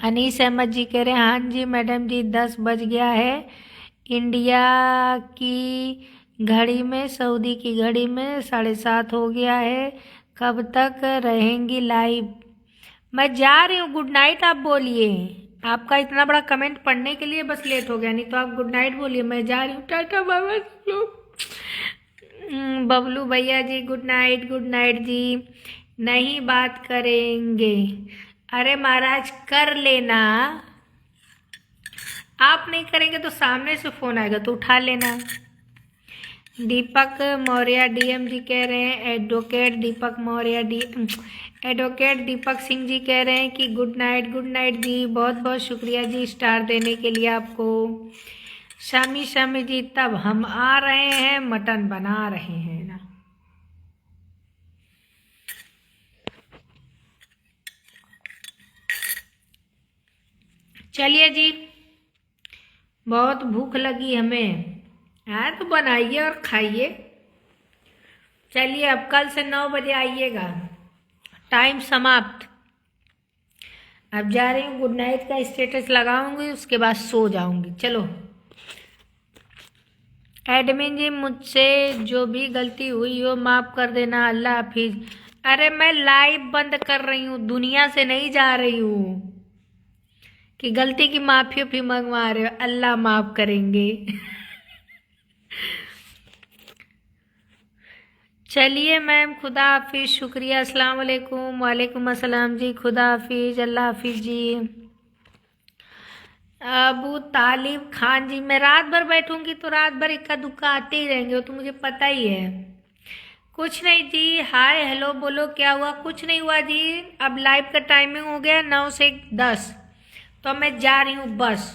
अनीस अहमद जी कह रहे हैं हाँ जी मैडम जी 10 बज गया है इंडिया की घड़ी में, सऊदी की घड़ी में 7:30 हो गया है। कब तक रहेंगी लाइव? मैं जा रही हूँ, गुड नाइट आप बोलिए। आपका इतना बड़ा कमेंट पढ़ने के लिए बस लेट हो गया, नहीं तो आप गुड नाइट बोलिए। मैं जा रही हूँ, टाटा बाय बाय सब लोग। बबलू भैया जी गुड नाइट जी। नहीं बात करेंगे, अरे महाराज कर लेना। आप नहीं करेंगे तो सामने से फोन आएगा तो उठा लेना। दीपक मौर्य डीएम जी कह रहे हैं, एडवोकेट दीपक मौर्य एडवोकेट दीपक सिंह जी कह रहे हैं कि गुड नाइट जी। बहुत बहुत शुक्रिया जी स्टार देने के लिए आपको। शमी जी, तब हम आ रहे हैं, मटन बना रहे हैं ना। चलिए जी, बहुत भूख लगी हमें, हाँ तो बनाइए और खाइए। चलिए अब कल से 9 बजे आइएगा, टाइम समाप्त। अब जा रही हूँ, गुड नाइट का स्टेटस लगाऊंगी, उसके बाद सो जाऊंगी। चलो एडमिन जी, मुझसे जो भी गलती हुई हो माफ़ कर देना, अल्लाह हाफिज। अरे मैं लाइव बंद कर रही हूँ, दुनिया से नहीं जा रही हूँ कि गलती की माफ़ी भी मंगवा रहे हो। अल्लाह माफ़ करेंगे। चलिए मैम, खुदा हाफिज, शुक्रिया, अस्सलाम वालेकुम। वालेकुम अस्सलाम जी, खुदा हाफिज, अल्लाह हाफिज जी। अबू तालिब खान जी, मैं रात भर बैठूंगी तो रात भर इक्का दुक्का आते ही रहेंगे, वो तो मुझे पता ही है। कुछ नहीं जी, हाय हेलो बोलो, क्या हुआ? कुछ नहीं हुआ जी। अब लाइव का टाइमिंग हो गया 9 से 10, तो मैं जा रही हूँ बस।